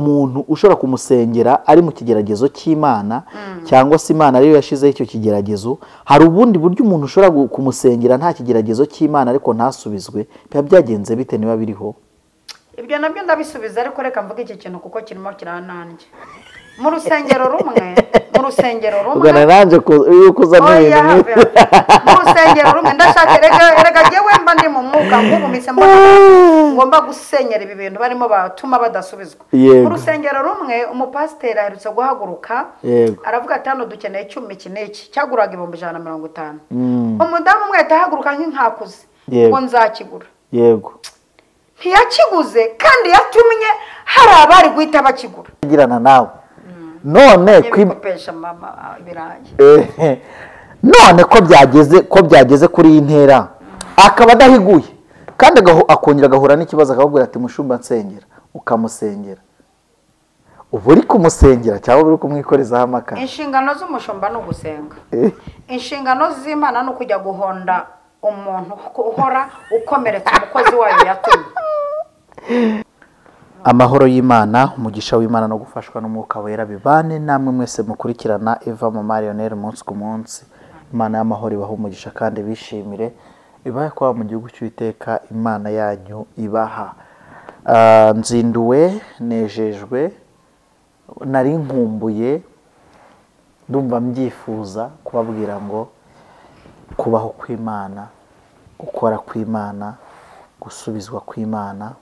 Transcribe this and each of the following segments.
umuntu ushobora kumusengera ari mu kigeragezo cy'Imana cyangwa se Imana ariyo yashizeho icyo kigeragezo, hari ubundi buryo umuntu ushobora kumusengera nta kigeragezo cy'Imana ariko ntasubizwe, biba byagenze bite niba biriho? Ibyo nabyo ndabisubiza, ariko reka mvuge iki kintu kuko kirimo kirananjye. Mu rusengero rumwe ugana nanje yuko uzana ibintu mu rusengero rumwe ndashaka erega jewe mba ndi mu mwuka ngubumise mbona ngomba gusenyera ibi bintu barimo batuma badasubizwa. Mu rusengero rumwe umupasiteri aherutse guhaguruka aravuga ati hano dukeneye icyuma kineki cyaguraga 150. Umudamu umwe atahaguruka nk'inkakuze ngo nzakigura. Yego. Ntiyakiguze kandi yatumye hari abari guhita bakigura. Girana nawe. None kwipesha mama biraye. None ko byageze kuri iyi ntera akaba adahiguye kandi akongera agahura n'ikibazo akababwira ati mushumba nsengera, ukamusengera. Ubu uri kumusengera cyangwa uri kumwikorezaho amakara? Inshingano z'umushumba no gusenga. Inshingano z'Imana no kujya guhonda umuntu uhora ukomeretsa umukozi wayo yatumye. Amahoro y'Imana, umugisha w'Imana no gufashwa n'umwuka wera bibane namwe mwese mukurikirana Eva Mama Lionel umunsi ku munsi. Imana y'amahoro ibaha umugisha kandi bishimire, ibahe kwa mu gihugu cy'Uwiteka Imana yanyu ibaha. Nzinduwe nejejwe, nari nkumbuye, ndumva mbyifuza kubabwira ngo kubaho kw'Imana, gukora kw'Imana, gusubizwa kw'Imana,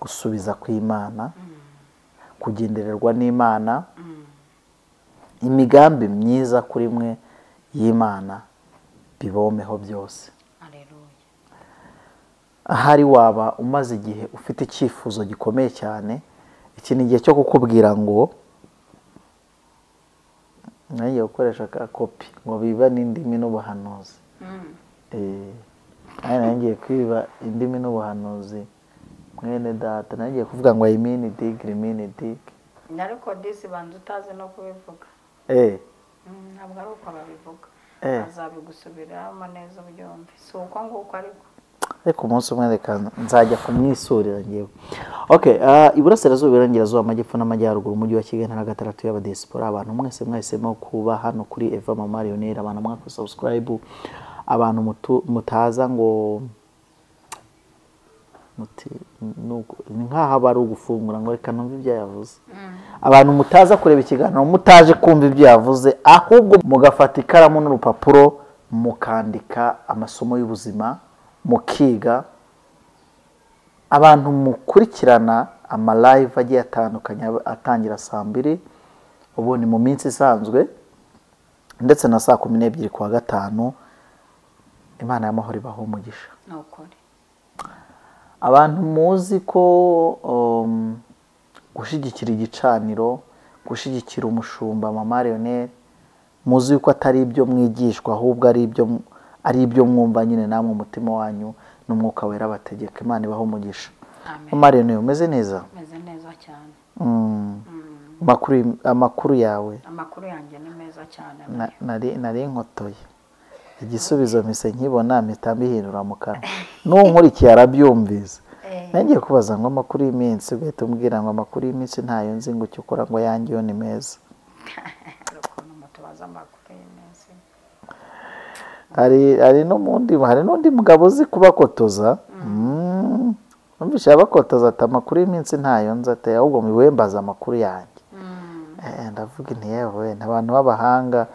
gusubiza kw'Imana, kugendererwa n'Imana, imigambi myiza kuri mwe y'Imana bibomeho byose. Haleluya. Ahari waba umaze igihe ufite icyifuzo gikomeye cyane, iki ni igihe cyo kukubwira ngo nagiye gukoresha ka kopi ngo biba n'indimi n'ubuhanuzi. Nagiye kwiba indimi n'ubuhanuzi mwene data, nagiye kuvuga ngo imini dig ariko disi bantu utazi no kubivuga. Ntabwo ari uko babivuga, azabigusubiramo neza ubyumve, si uko nguko ariko umunsi umwe reka nzajya kumwisurira ngewe. Iburasirazuba, Iburengerazuba, Amajyepfo n'Amajyaruguru, umujyi wa Kigali na gatandatu y'abadiaspora, abantu mwese mwahisemo kuba hano kuri Eva Mama Lionel, abantu mwako subscribe, abantu mutaza ngo ni nk'aho bari ugufungura ngo reka numve ibyo yavuze. Abantu mutaza kureba ikiganiro mutaje kumva ibyo yavuze, ahubwo mugafata ikaramu n'urupapuro mukandika amasomo y'ubuzima, mukiga. Abantu mukurikirana ama live agiye atandukanye atangira saa 2 ubu ni mu minsi isanzwe ndetse na saa 12 kwa gatanu. Imana y'amahoro ibaha umugisha. Abantu muzi ko gushigikira igicaniro, gushigikira umushumba Mama Lionel, muzi yuko atari ibyo mwigishwa ahubwo ari ibyo mwumva nyine namwe umutima wanyu n'umwuka wera bategeka. Imana ibaha umugisha. Mama Lionel umeze neza? Meze neza cyane. Amakuru yawe? Amakuru yanjye ni meza cyane. Nari inkotoye igisubizo mise nkibona mpita mbihindura mu kanwa. Nunkurikiye arabyumviza. Nagiye kubaza ngo amakuru y'iminsi, ugahita umbwira ngo amakuru y'iminsi ntayo nzi ngo cyukora ngo yangiyo ni meza. Hari n'undi mugabo uzi kubakotoza. Numvise abakotoza ati amakuru y'iminsi ntayo nzi, ati ahubwo miwembaza amakuru yanjye. Ndavuga nti yewe abantu b'abahanga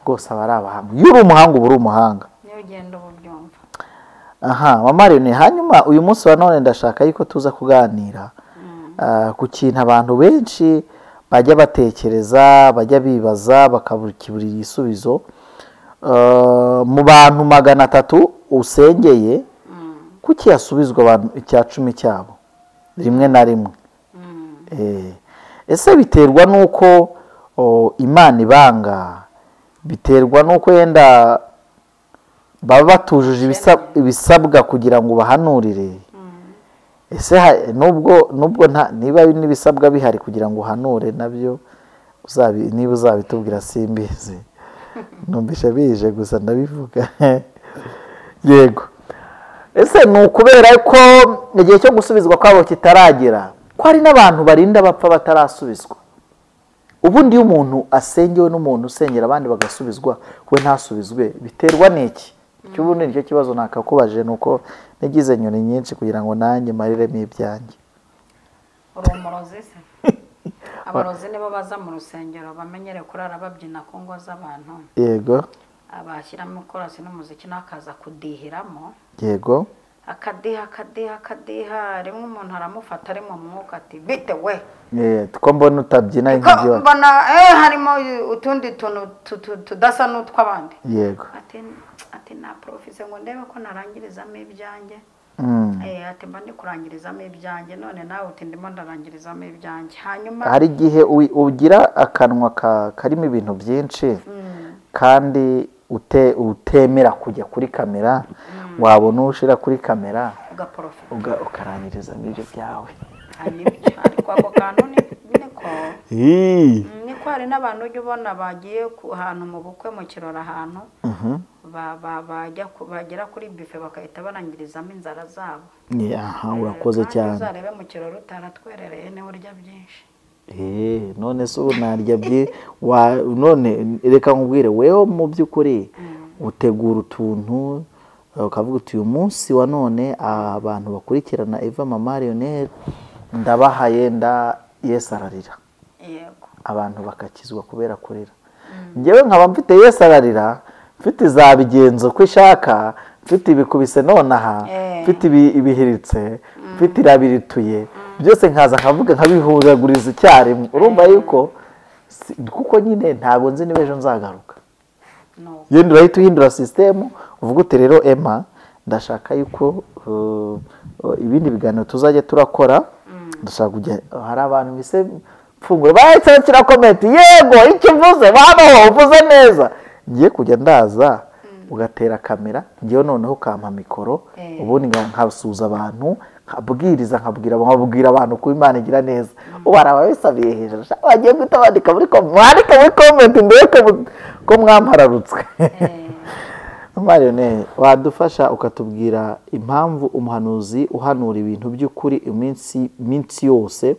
rwose abari abahanga. Iyo uri umuhanga uba uri umuhanga. Niyo ugenda ubyumva. Mama Lionel, hanyuma uyu munsi wa none ndashaka yuko tuza kuganira ku kintu abantu benshi bajya batekereza, bajya bibaza, bakaburikibura igisubizo. Mu bantu 300 usengeye, kuki yasubizwa abantu 10 cyabo rimwe na rimwe? Ese biterwa nuko Imana ibanga, biterwa nuko yenda baba batujuje ibisabwa kugira ngo bahanurire? Ese nubwo niba n'ibisabwa bihari kugira ngo uhanure nabyo niba uzabitubwira simbizi. Numvisha bije gusa ndabivuga. Yego. Ese ni ukubera ko igihe cyo gusubizwa kwabo kitaragera? ko hari n'abantu barinda bapfa batarasubizwa. Ubundi iyo umuntu asengewe n'umuntu usengera abandi bagasubizwa we ntasubizwe biterwa n'iki? Cyubundi nicyo kibazo nakakubaje, nuko nagize nyoni nyinshi kugira ngo nanjye mariremo ibyanjye. Urumurozi se? Abarozi nibo baza mu rusengero bamenyere kurara babyina ku ngo z'abantu. Yego. Abashyiramo korasi n'umuziki nakaza kudihiramo. Yego. Akadiha rimwe umuntu aramufata ari mu mwuka ati bite we. Two mbona utabyina nk'ibyo. Mbona harimo utundi tuntu tudasa n'utw'abandi. Yego. Ati na profise ngo ndebe ko narangirizamo ibyanjye. Ati mba ndi kurangirizamo ibyanjye none nawe uti ndimo ndarangirizamo ibyanjye. Hanyuma hari igihe ugira akanwa karimo ibintu byinshi kandi utemera kujya kuri kamera, wabona ushira kuri kamera ukarangirizamo ibyo byawe. Ariko ako kantu niko hari n'abantu ujya ubona bagiye ahantu mu bukwe mu kirori ahantu bagera kuri bife bakahita barangirizamo inzara zabo. Urakoze cyane. Uzarebe mu kirori utaratwerereye niwe urya byinshi. None se ubu narya none reka nkubwire weho mu by'ukuri utegura utuntu ukavuga uti uyu munsi wa none abantu bakurikirana Eva Mama Lionel ndabahaye Yesu ararira. Yego. Abantu bakakizwa kubera kurira. Njyewe nkaba mfite Yesu ararira, mfite zabigenzo ko ishaka, mfite ibikubise nonaha, mfite ibihiritse, mfite irabirituye, byose nkaza nkavuga nkabihuraguriza icyarimwe. Urumva yuko kuko nyine ntabwo nzi niba ejo nzagaruka. Yenda urahita uhindura system uvuga uti rero Emma ndashaka yuko ibindi biganiro tuzajya turakora, ndashaka kujya hari abantu bise mfungure bahise bakira comment yego icyo uvuze babaho uvuze neza, ngiye kujya ndaza ugatera kamera ngiye noneho kampa mikoro ubundi nkasuza abantu nkabwira abantu ko Imana igira neza. Ubaraba bisabiye hejuru bagiye guhita bandika muri comment ndeke ko mwampararutswe. Mariyone wadufasha ukatubwira impamvu umuhanuzi uhanura ibintu by'ukuri iminsi yose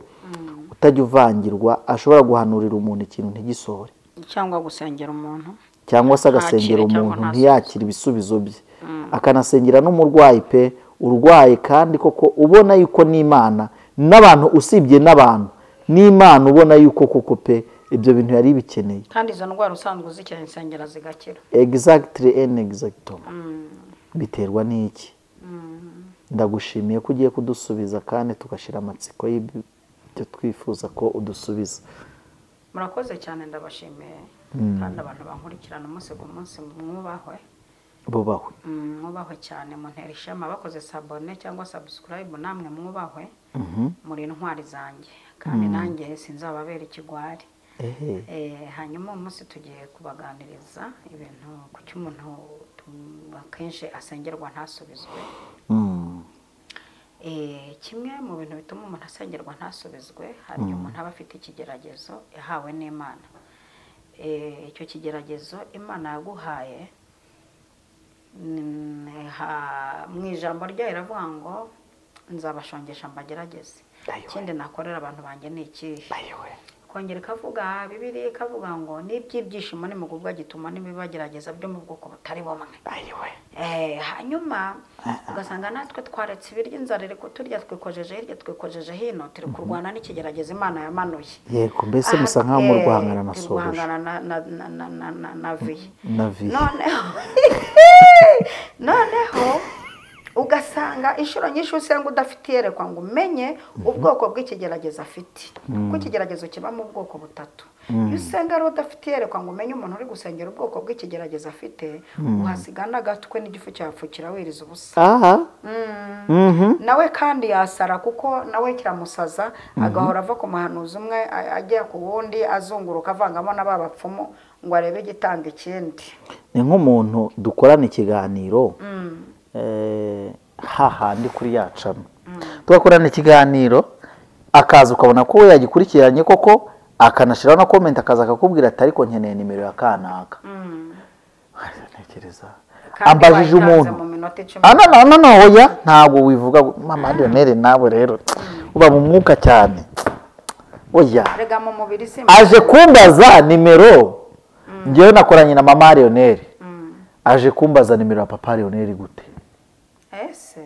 utajya uvangirwa ashobora guhanurira umuntu ikintu ntigisohore, cyangwa gusengera umuntu, cyangwa se agasengera umuntu ntiyakire ibisubizo bye, akanasengera n'umurwayi pe urwaye kandi koko ubona yuko n'Imana n'abantu usibye n'abantu n'Imana ubona yuko koko pe ibyo bintu yari bikeneye kandi izo ndwara usanzwe zikeneye insengera zigakira. Exactly and exactly. Biterwa n'iki? Ndagushimiye ko ugiye kudusubiza kandi tugashira amatsiko y'ibyo twifuza ko udusubiza. Murakoze cyane ndabashimiye kandi abantu bankurikirana umunsi ku munsi mwubahwe. Mwubahwe cyane muntera ishema bakoze sabone cyangwa subscribe namwe mwubahwe. Muri intwari zanjye kandi nanjye sinzababera ikigwari. Hanyuma umunsi tugiye kubaganiriza ibintu ku cy'umuntu akenshi asengerwa ntasubizwe. Kimwe mu bintu bituma umuntu asengerwa ntasubizwe hari umuntu aba afite ikigeragezo yahawe n'Imana. Icyo kigeragezo Imana yaguhaye mu ijambo ryayo iravuga ngo nzabashongesha mbagerageze. Ikindi nakorera abantu banjye ni ikihe? Kongera ikavuga Bibiliya ikavuga ngo n'iby'ibyishimo nimugubwa gituma n'ibibagerageza byo mu bwoko butari bumwe. Hanyuma ugasanga natwe twaretse ibiryo inzara iri kuturya twikojeje hirya twikojeje hino turi kurwana n'ikigeragezo Imana yamanuye. Yego mbese musa nkaho mu guhangana na sohoje. Guhangana na vi. Noneho ugasanga inshuro nyinshi usenga udafite yerekwa ngo umenye ubwoko bw'ikigeragezo afite. Kuko ikigeragezo kiba mu bwoko butatu. Iyo usenga ari udafite yerekwa ngo umenye umuntu uri gusengera ubwoko bw'ikigeragezo afite, uhasigana agatwe n'igifu cyapfukira wiriza ubusa. Nawe kandi yasara kuko nawe kiramusaza agahora ava ku muhanuzi umwe ajya ku wundi azunguruka avangamo n'ababapfumu ngo arebe igitanga ikindi. Ni nk'umuntu dukorana ikiganiro hahandi kuri yacamo tugakorana ikiganiro akaza ukabona ko we yagikurikiranye koko akanashiraho na comment akaza akakubwira ati ariko nkeneye nimero ya kanaka. Ntekereza ambajije umuntu oya ntabwo wivuga Mama Lionel nawe rero uba mu mwuka cyane. Oya rega mu mubiri si aje kumbaza nimero ngewe nakoranye na mama Lionel aje kumbaza nimero ya papa Lionel gute ese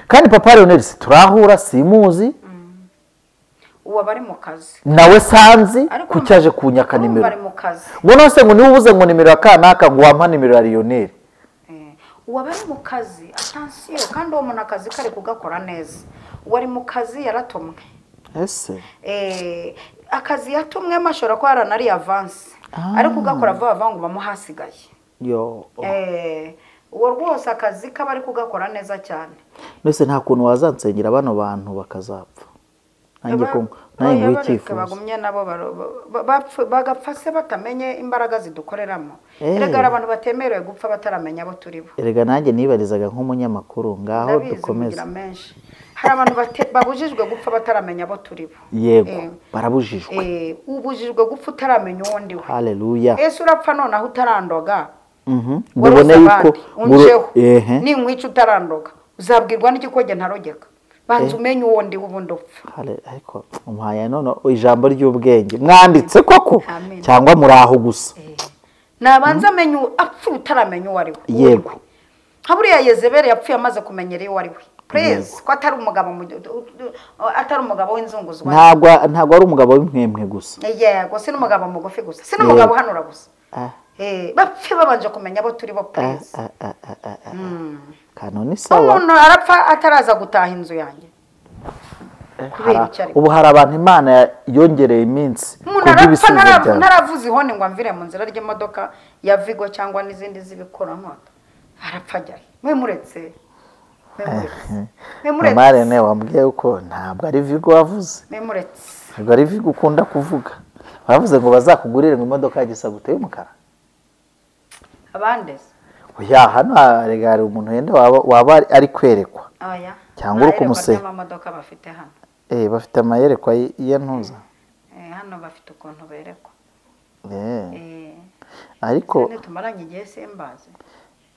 kandi papa Lionel si turahura simuzi uwo bari mu kazi nawe sanzi kucyaje kunyaka nimero bari mu kazi ngo nose ngo niwe ubuze ngo nimero ya kanaka ngo wampa nimero ya Lionel uwo bari mu kazi attention kandi uwo muntu akazi kare kugakora neza wari mu kazi yaratomwe ese akazi yatumwe mashora ko haranari avance ariko ugakora vuba ngo bamuhasigaye yo uwo rwose akazi kabari kugakora neza cyane mbese nta kuntu wazansengera bano bantu bakazapfa nanjye ko nanjye ngwikifuza bagumye nabo bagapfa se batamenye imbaraga zidukoreramo erega abantu batemerewe gupfa bataramenya abo turibo erega nanjye nibarizaga nk'umunyamakuru ngaho dukomeze hari abantu babujijwe gupfa bataramenya abo turibo yego barabujijwe ubujijwe gupfa utaramenya uwo ndiwe haleluya ese urapfa none aho utarandoga mbone yuko ninkwica utarandoga uzabwirwa n'ikikoge ntarogeka banza umenye uwo ndi ubundi upfa ariko umuhaye none ijambo ry'ubwenge mwanditse koko cyangwa muraho gusa nabanza amenye apfa utaramenya uwo ari we yego haburiya Yezebeli yapfuye amaze kumenyera uwo ari we praise ko atari umugabo w'inzunguzwa ntabwo ari umugabo w'impwemwe gusa yego si n'umugabo mugufi gusa si n'umugabo hanura gusa bapfe babanje kumenya abo turi bo praise kanoni sawa umuntu arapfa ataraza gutaha inzu yanjye ubu hari abantu Imana yongereye iminsi ntaravuze ihoni ngo amvire mu nzira ry'imodoka ya Vigo cyangwa n'izindi zibikora nkota arapfa ajyayo mwemuretse mama Rene wambwiye uko ntabwo ari Vigo wavuze ntabwo ari Vigo ukunda kuvuga bavuze ngo bazakugurire mu imodoka ya Gisagute y'umukara abandeze oya hano hari umuntu yenda waba ari kwerekwa cyangwa uri kumusenya amamodoka bafite hano bafite amayerekwa y'intuza hano bafite ukuntu berekwa ariko tumaranye igihe simbaze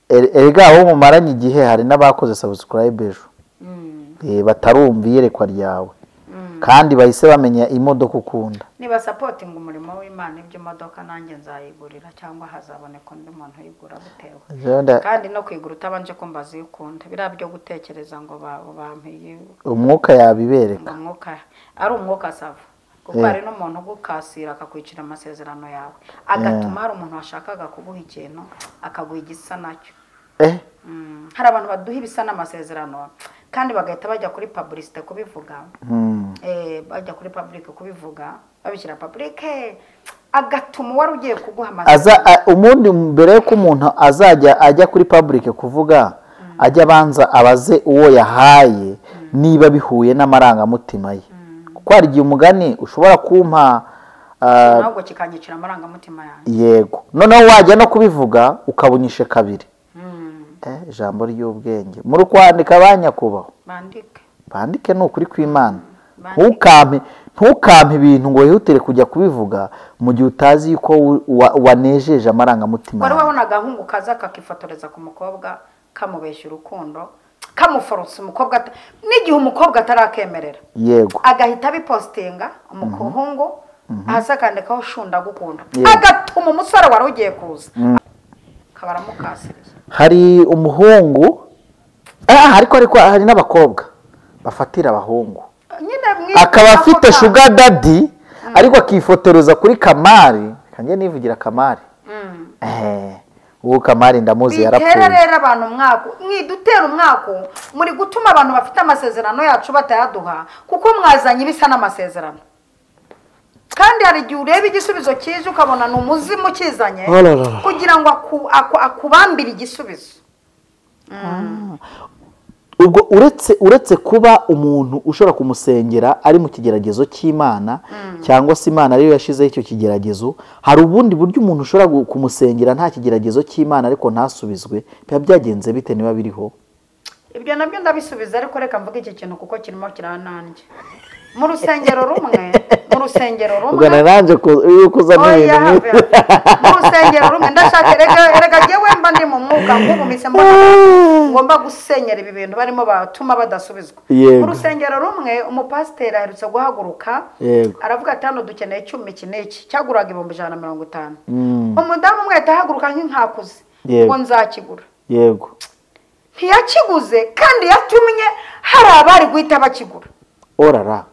erega aho mumaranye igihe hari n'abakoze subscribe ejo batarumva iyerekwa ryawe kandi bahise bamenya imodoka ukunda niba supporting umurimo w'Imana ibyo modoka nanjye nzayigurira cyangwa hazaboneka undi muntu uyigura butewe kandi no kwigura utabanje kumbaza ukunda birabyo gutekereza ngo bampiye umwuka yabibereka umwuka ari umwuka sava kuko hari n'umuntu ugukasira akakwicira amasezerano yawe agatuma hari umuntu washakaga kuguha ikintu akaguha igisa nacyo hari abantu baduha ibisa n'amasezerano kandi bagahita bajya kuri publicité kubivuga bajya kuri public kubivuga babishyira public agatuma wari ugiye kuguha amasezerano umundi mbere yuko umuntu azajya ajya kuri public kuvuga ajya abanza abaze uwo yahaye niba bihuye n'amarangamutima ye kuko hari igihe umugani ushobora kumpa ntabwo kikanyicira amarangamutima yanjye yego noneho wajya no kubivuga ukabunyishe kabiri ijambo ry'ubwenge muri kwandika banyakubaho bandike ni ukuri kw'Imana ntukampe ibintu ngo wihutire kujya kubivuga mu gihe utazi yuko wanejeje amarangamutima wari wabona agahungu kaza kakifotoreza ku mukobwa kamubeshya urukundo kamuforosa umukobwa n'igihe umukobwa atarakemerera yego agahita bipostinga umuhungu hasi akandikaho shunda gukunda agatuma umusore wari ugiye kuza kabaramukasiriye hari umuhungu ariko hari n'abakobwa bafatira abahungu akaba afite sugar daddy ariko akifotoreza kuri Kamari kanjye nivugira Kamari uwo Kamari ndamuzi yarapfuye rero abantu umwako mwidutera umwako muri gutuma abantu bafite amasezerano yacu batayaduha kuko mwazanye ibisa n'amasezerano kandi hari igihe ureba igisubizo kije ukabona ni umuzimu kizanye kugira ngo akubambire igisubizo ubwo uretse kuba umuntu ushobora kumusengera ari mu kigeragezo cy'Imana cyangwa se Imana ariyo yashizeho icyo kigeragezo hari ubundi buryo umuntu ushobora kumusengera nta kigeragezo cy'Imana ariko ntasubizwe biba byagenze bite niba biriho ibyo nabyo ndabisubiza ariko reka mvuge iki kintu kuko kirimo kirananjye mu rusengero rumwe ubwo naranje kuzana ibintu mu rusengero rumwe ndashaka erega jewe mba ndi mu mwuka nk'ubu mise ngomba gusenyera ibi bintu barimo batuma badasubizwa mu rusengero rumwe umupasiteri aherutse guhaguruka aravuga ati hano dukeneye icyuma iki n'iki cyaguraga 150 umudamu umwe atahaguruka nk'inkakuze ngo nzakigura yego ntiyakiguze kandi yatumye hari abari guhita bakigura orara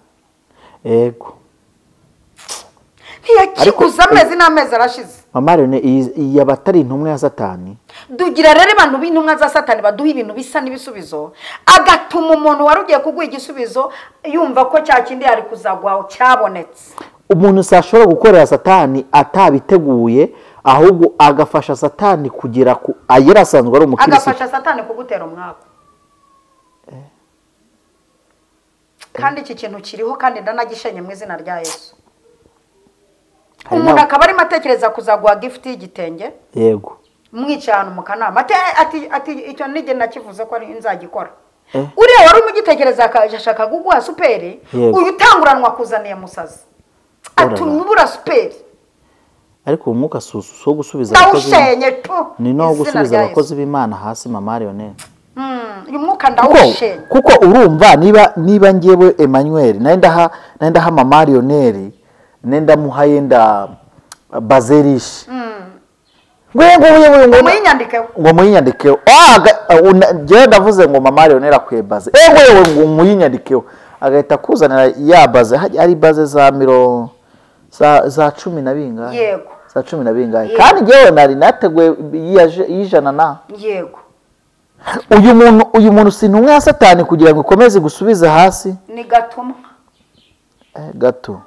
yego ntiyakiguze amezi n'amezi arashize mama Leone iyi abatari intumwa ya Satani dugira rero abantu b'intumwa za Satani baduha ibintu bisa n'ibisubizo agatuma umuntu warugiye kuguha igisubizo yumva ko cya kindi yari kuzagwaho cyabonetse. Umuntu sashobora gukorera Satani atabiteguye ahubwo agafasha Satani kugira ku ayera asanzwe ari umukirisi agafasha Satani kugutera umwako. Kandi iki kintu kiriho kandi ndanagishenye mu izina rya Yesu. Umuntu akaba ari matekereza kuzagwa gift y'igitenge yego mwicana mu kanama ati icyo nige nakivuze ko ari nzagikora. Uriya wari umugitekereza akashaka guguha superi uyu utanguranwa kuzaniye musazi atumye ubura superi ariko umwuka so gusubiza abakozi ni no gusubiza abakozi b'Imana hasi mama Leone uyu mwuka ndawushenye kuko urumva niba ngewe Emmanuel naenda mama Leone nenda muhayenda bazerish ngo muyinyandikeho je ndavuze ngo mama Leone rakwebaze ngo muyinyandikeho agahita kuzanira ya baze ari baze za 10 na bingahe yego za 10 na bingahe kandi ngewe nari nategwe yijana na yego uyu muntu sintumwe ya Satani kugira ngo ikomeze gusubiza hasi ni gatumwa gato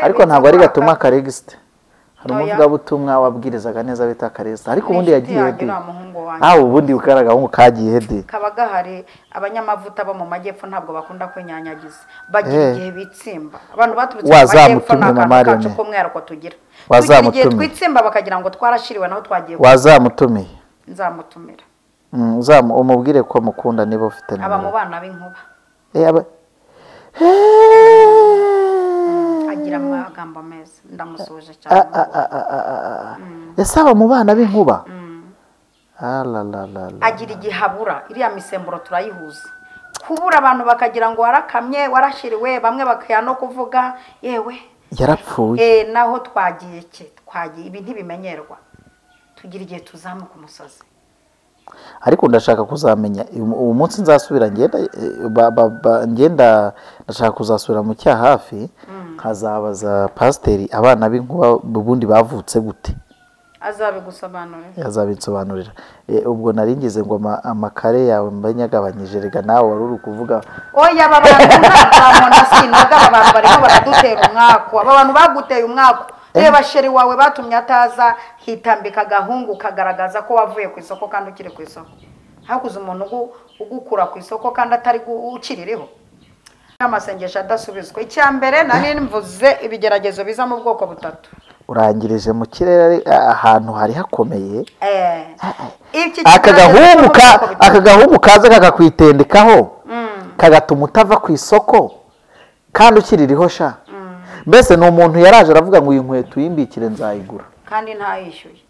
ariko ntabwo ari gatuma karegiste hari umuvuga butumwa wabwirizaga neza bita karegiste ariko ubundi yagiye hedi ubundi ukaraga ngo kagiye hedi kabaga hari abanyamavuta bo mu majyepfo ntabwo bakunda kwenyanyagiza bagira igihe bitsimba abantu baturutse mu majyepfo n'akacu kumwera ko tugira igihe twitsimba bakagira ngo twarashiriwe naho twagiye wazamutumiye nzamutumira umubwire ko mukunda niba ufite aba mu bana b'inkuba agira amagambo meza ndamusuje cyane yasaba mu bana b'inkuba agira igihabura iriya misemburo turayihuza kubura abantu bakagira ngo warakamye warashiriwe bamwe bakaya no kuvuga yewe yarapfuye naho twagiye ibi ntibimenyerwa tugira igihe tuzamuka umusozi ariko ndashaka kuzamenya uwo munsi nzasubira ngenda ndashaka kuzasubira mu cya hafi kazabaza pasiteri abana b'inkuba ubundi bavutse gute azabinsobanurira ubwo naringize ngo amakare yawe mbanyagabanyije rega nawe wari uri kuvuga oya aba bantu ntabwo sinaga abantu barimo baradutera umwako aba bantu baguteye umwako reba sheri wawe batumye ataza hitambika gahungu kagaragaza ko wavuye ku isoko kandi ukiri ku isoko hakuze umuntu ugukura ku isoko kandi atari ukiririho amasengesho adasubizwa icyambere nani mvuze ibigeragezo biza mu bwoko butatu urangirije mu kirere ahantu hari hakomeye akagahungu kaza kagakwitendekaho kagatuma utava ku isoko kandi ukiririho sha mbese ni umuntu yaraje aravuga ngo uyu nkweto uyimbikire nzayigura kandi ntayishyuye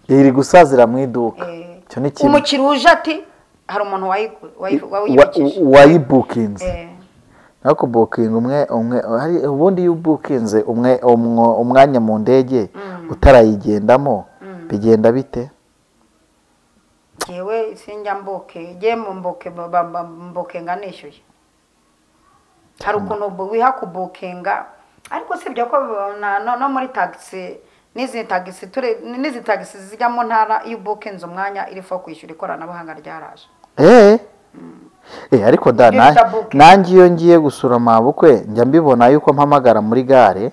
iri gusazira mu iduka cyo ni kimwe umukiri uje ati hari umuntu wayibukinze nako booking umwe hari ubundi y'ubukinze umwanya mu ndege utarayigendamo bigenda bite yewe sinjya mboke nganishyuye hari ukuntu wiha kubukinga ariko sibyo ko no muri taxi n'izi taxi zijya mu ntara y'ubukinze umwanya irifo kwishyura ikoranabuhanga ryaraje ariko nanjye iyo ngiye gusura amabukwe njya mbibona yuko mpamagara muri gare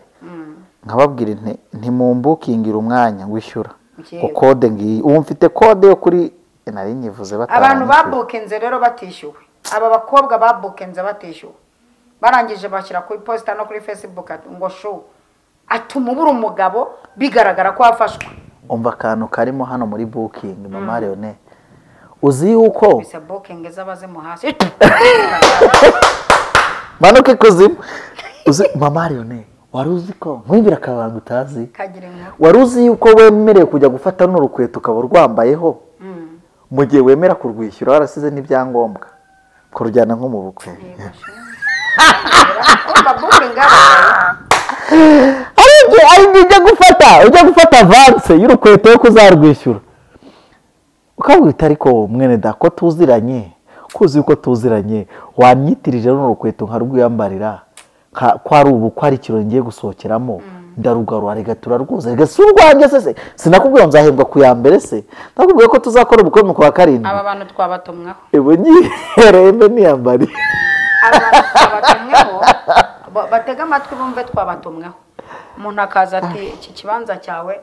nkababwira ntimumbukingira umwanya wishyura ko kode ngiyi ubu mfite kode yo kuri nari nyivuze abantu babukinze rero batishyuwe aba bakobwa babukinze batishyuwe barangije bashyira kuri posita no kuri Facebook ngo show atuma ubura umugabo bigaragara ko wafashwe umva akantu karimo hano muri booking mama Leone uzi yuko bise booking z'abazimu hasi manuke kuzimu uzi mama Arione wari uzi ko nkwibira akabanga utazi wari uzi yuko wemerewe kujya gufata n'urukweto ukaba urwambayeho mu gihe wemera kurwishyura warasize n'ibyangombwa kurujyana nko mu bukwe ujya gufata avance y'urukweto yo kuzarwishyura ukabwita ariko mwene da ko tuziranye kuzi yuko tuziranye wanyitirije n'urukweto nkarwiyambarira ko ari ubu ko ari ikirori ngiye gusohokeramo ndarugarura rega turarwuza rega si urwanjye se sinakubwira nzahembwa ku ya mbere se nakubwiye ko tuzakora ubukwe mu kwa karindwi aba bantu twabatumweho ebo nyirembe niyambari aba bantu twabatumweho batega amatwi bumve twabatumweho umuntu akaza ati iki kibanza cyawe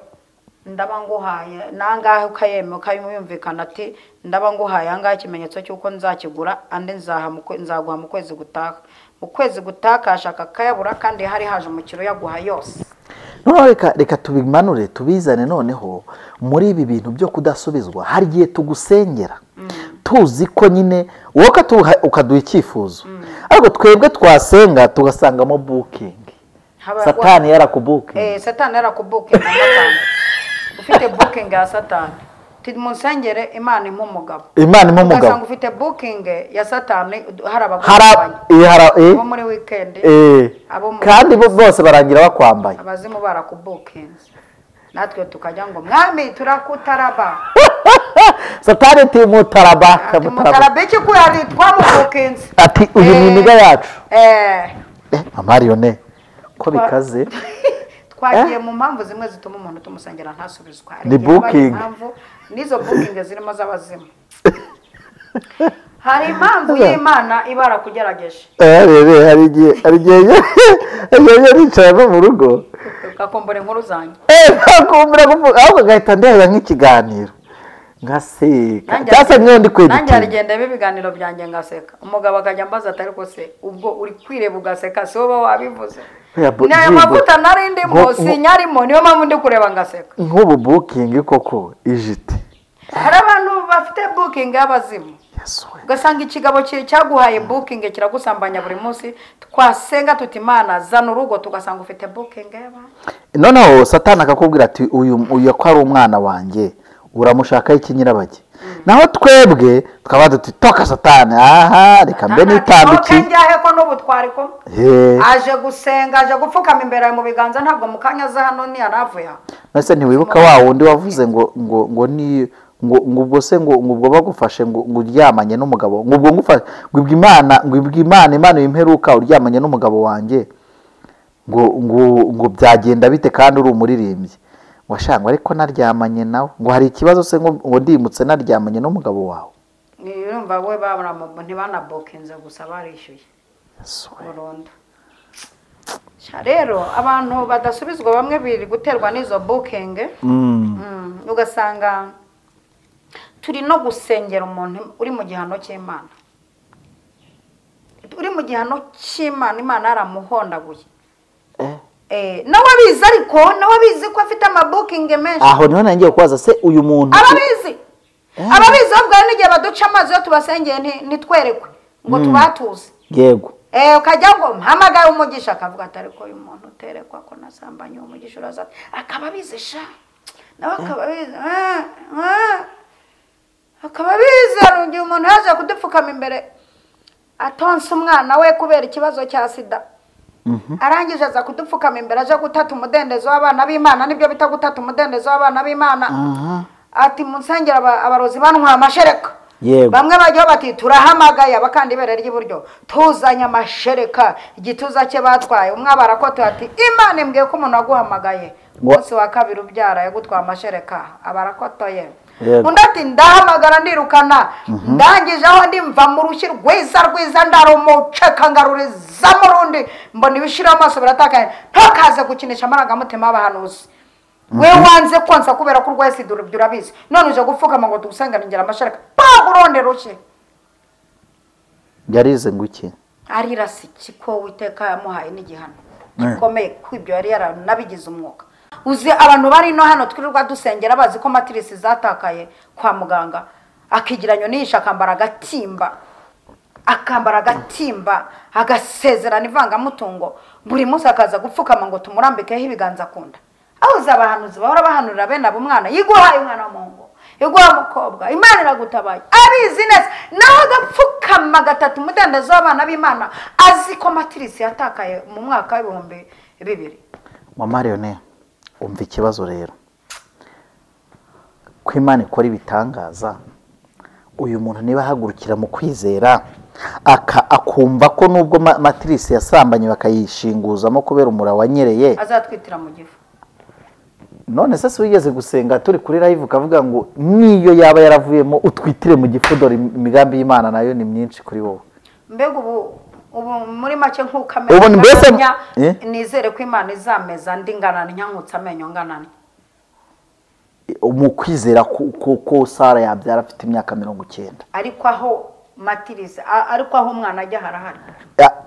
ndaba nguhaye nangahe ukayumvikana ati ndaba nguhaye angahe ikimenyetso cy'uko nzakigura andi nzaguha mu kwezi gutaha mu kwezi gutaha kashaka kayabura kandi hari haje umukiro yaguha yose noneho reka tubimanure tubizane noneho muri ibi bintu byo kudasubizwa hari igihe tugusengera tuzi ko nyine wowe ukaduha icyifuzo ariko twebwe twasenga tugasangamo booking satani yarakubukinga satani yarakubukinga ufite booking ya satani munsengere imana impumugabo ugasanga ufite booking ya satani hari abagabo bo muri weekend kandi bose barangira bakwambaye abazimu barakubukinze natwe tukajya ngo mwami turakutaraba satani ati mutaraba iki ko yari twamubukinze ati uyu ni imiga yacu mama Arione ko bikaze twagiye mu mpamvu zimwe zituma umuntu tumusengera ntasubizwa ni booking nizo booking zirimo z'abazimu hari impamvu y'Imana ibara kugerageje hari igihe nicara no mu rugo gakombora inkuru zanjye gakombora kuvuga ahubwo gahita ndeba nk'ikiganiro ngaseka cyase niyo ndi kwedita nanjye arigenda ibiganiro byanjye ngaseka umugabo akajya ambaza atari ko se ubwo uri kwireba ugaseka se wowe wabivuze n'aya mavuta narindimo sinyarimo niyo mpamvu ndi kureba ngaseka nk'ubu booking koko ijite hari abantu bafite booking y'abazimu ugasanga ikigabo cyaguhaye booking kiragusambanya buri munsi twasenga tuti Imana zana urugo tugasanga ufite booking y'abantu noneho satani akakubwira ati uyu ko ari umwana wanjye uramushaka iki nyirabage naho twebwe twaba duti toka satani aha reka mbe nitambiki njyahe ko n'ubutwari ko aje gusenga aje gupfukama imbere mu biganza ntabwo mukanya za hano ni yaravuye nase ntiwibuka wa wundi wavuze ngo ni ngo ubwo se ngo ubwo bagufashe ngo uryamanye n'umugabo ngo ubwo ngufashe ngo Imana imperuka uryamanye n'umugabo wanjye ngo byagenda bite kandi uri umuririmbyi washangwa ariko naryamanye nawe ngo hari ikibazo se ngo ndimutse naryamanye n'umugabo wawe urumva we babura ntibanabokinze gusa barishyuye burundu rero abantu badasubizwa bamwe biri guterwa n'izo booking ugasanga turi no gusengera umuntu uri mu gihano cy'Imana uri mu gihano cy'Imana Imana yaramuhondaguye nawe abizi ariko nawe abizi ko afite amabooking menshi aho niho nangiye kubaza se uyu muntu ababizi ahubwo n'igihe baduca amazi yo tubasengeye ntitwerekwe ngo tubatuze yego ukajya ngo mpamagaye umugisha akavuga ati ariko uyu muntu uterekwa ko nasambanye umugisha uraza akaba abizi sha nawe akaba abizi hari igihe umuntu yaje kudupfukama imbere atonsa umwana we kubera ikibazo cya sida arangije aza kudupfukama imbere aje gutata umudendezo w'abana b'Imana nibyo bita gutata umudendezo w'abana b'Imana ati munsengera abarozi bantwa amashereka bamwe bajya bati turahamagaye abakandi ibere ry'iburyo tuzanye amashereka igituza cye batwaye umwe abarakote ati Imana imbwiye ko umuntu waguhamagaye umunsi wa kabiri ubyara yagutwaye amashereka abarakotoye undi ati ndahamagara ndirukana ndangije aho ndimva mu rushyi rwiza ndarumuceka ngaruriza mu rundi mbona ibishira amaso biratakaye ntukaze gukinisha amarangamutima y'abahanuzi we wanze konsa kubera ko urwaye sida urabizi none uje gupfukama ngo tugusengane ngera amashereka uronde rushye yarize ngo iki arirasi kiko Uwiteka yamuhaye n'igihano gikomeye kwibyo yari yaranabigize umwuka uzi abantu bari no hano twirirwa dusengera bazi ko matirisi zatakaye kwa muganga akigira nyonisha akambara agatimba agasezerana ivangamutungo buri munsi akaza gupfukama ngo tumurambikeho ibiganza akunda aho zabahanuzi bahora bahanurira bene abo mwana yiguhaye umwana w'umuhungu yiguha mukobwa Imana iragutabaye abizi neza naho agapfukama gatatu umudendezo w'abana b'Imana azi ko matirisi yatakaye mu mwaka w'ibihumbi 2000. Mama Leone umva ikibazo rero ko Imana ikora ibitangaza uyu muntu niba hagurukira mu kwizera akumva ko nubwo matirisi yasambanye bakayishinguzamo kubera umura wanyereye azatwitira mu gifu. None se wigeze gusenga turi kuri live ukavuga ngo niyo yaba yaravuyemo utwitire mu gifu dore imigambi y'Imana nayo ni myinshi kuri wowe? Mbega ubu muri make nk'ukamenya ubu mbese nizere ko Imana izameza ndinganana nyankutse amenyo nganana mu kwizera ko Sara yabyara afite imyaka 90 ariko aho matirisi ariko aho umwana ajya harahari.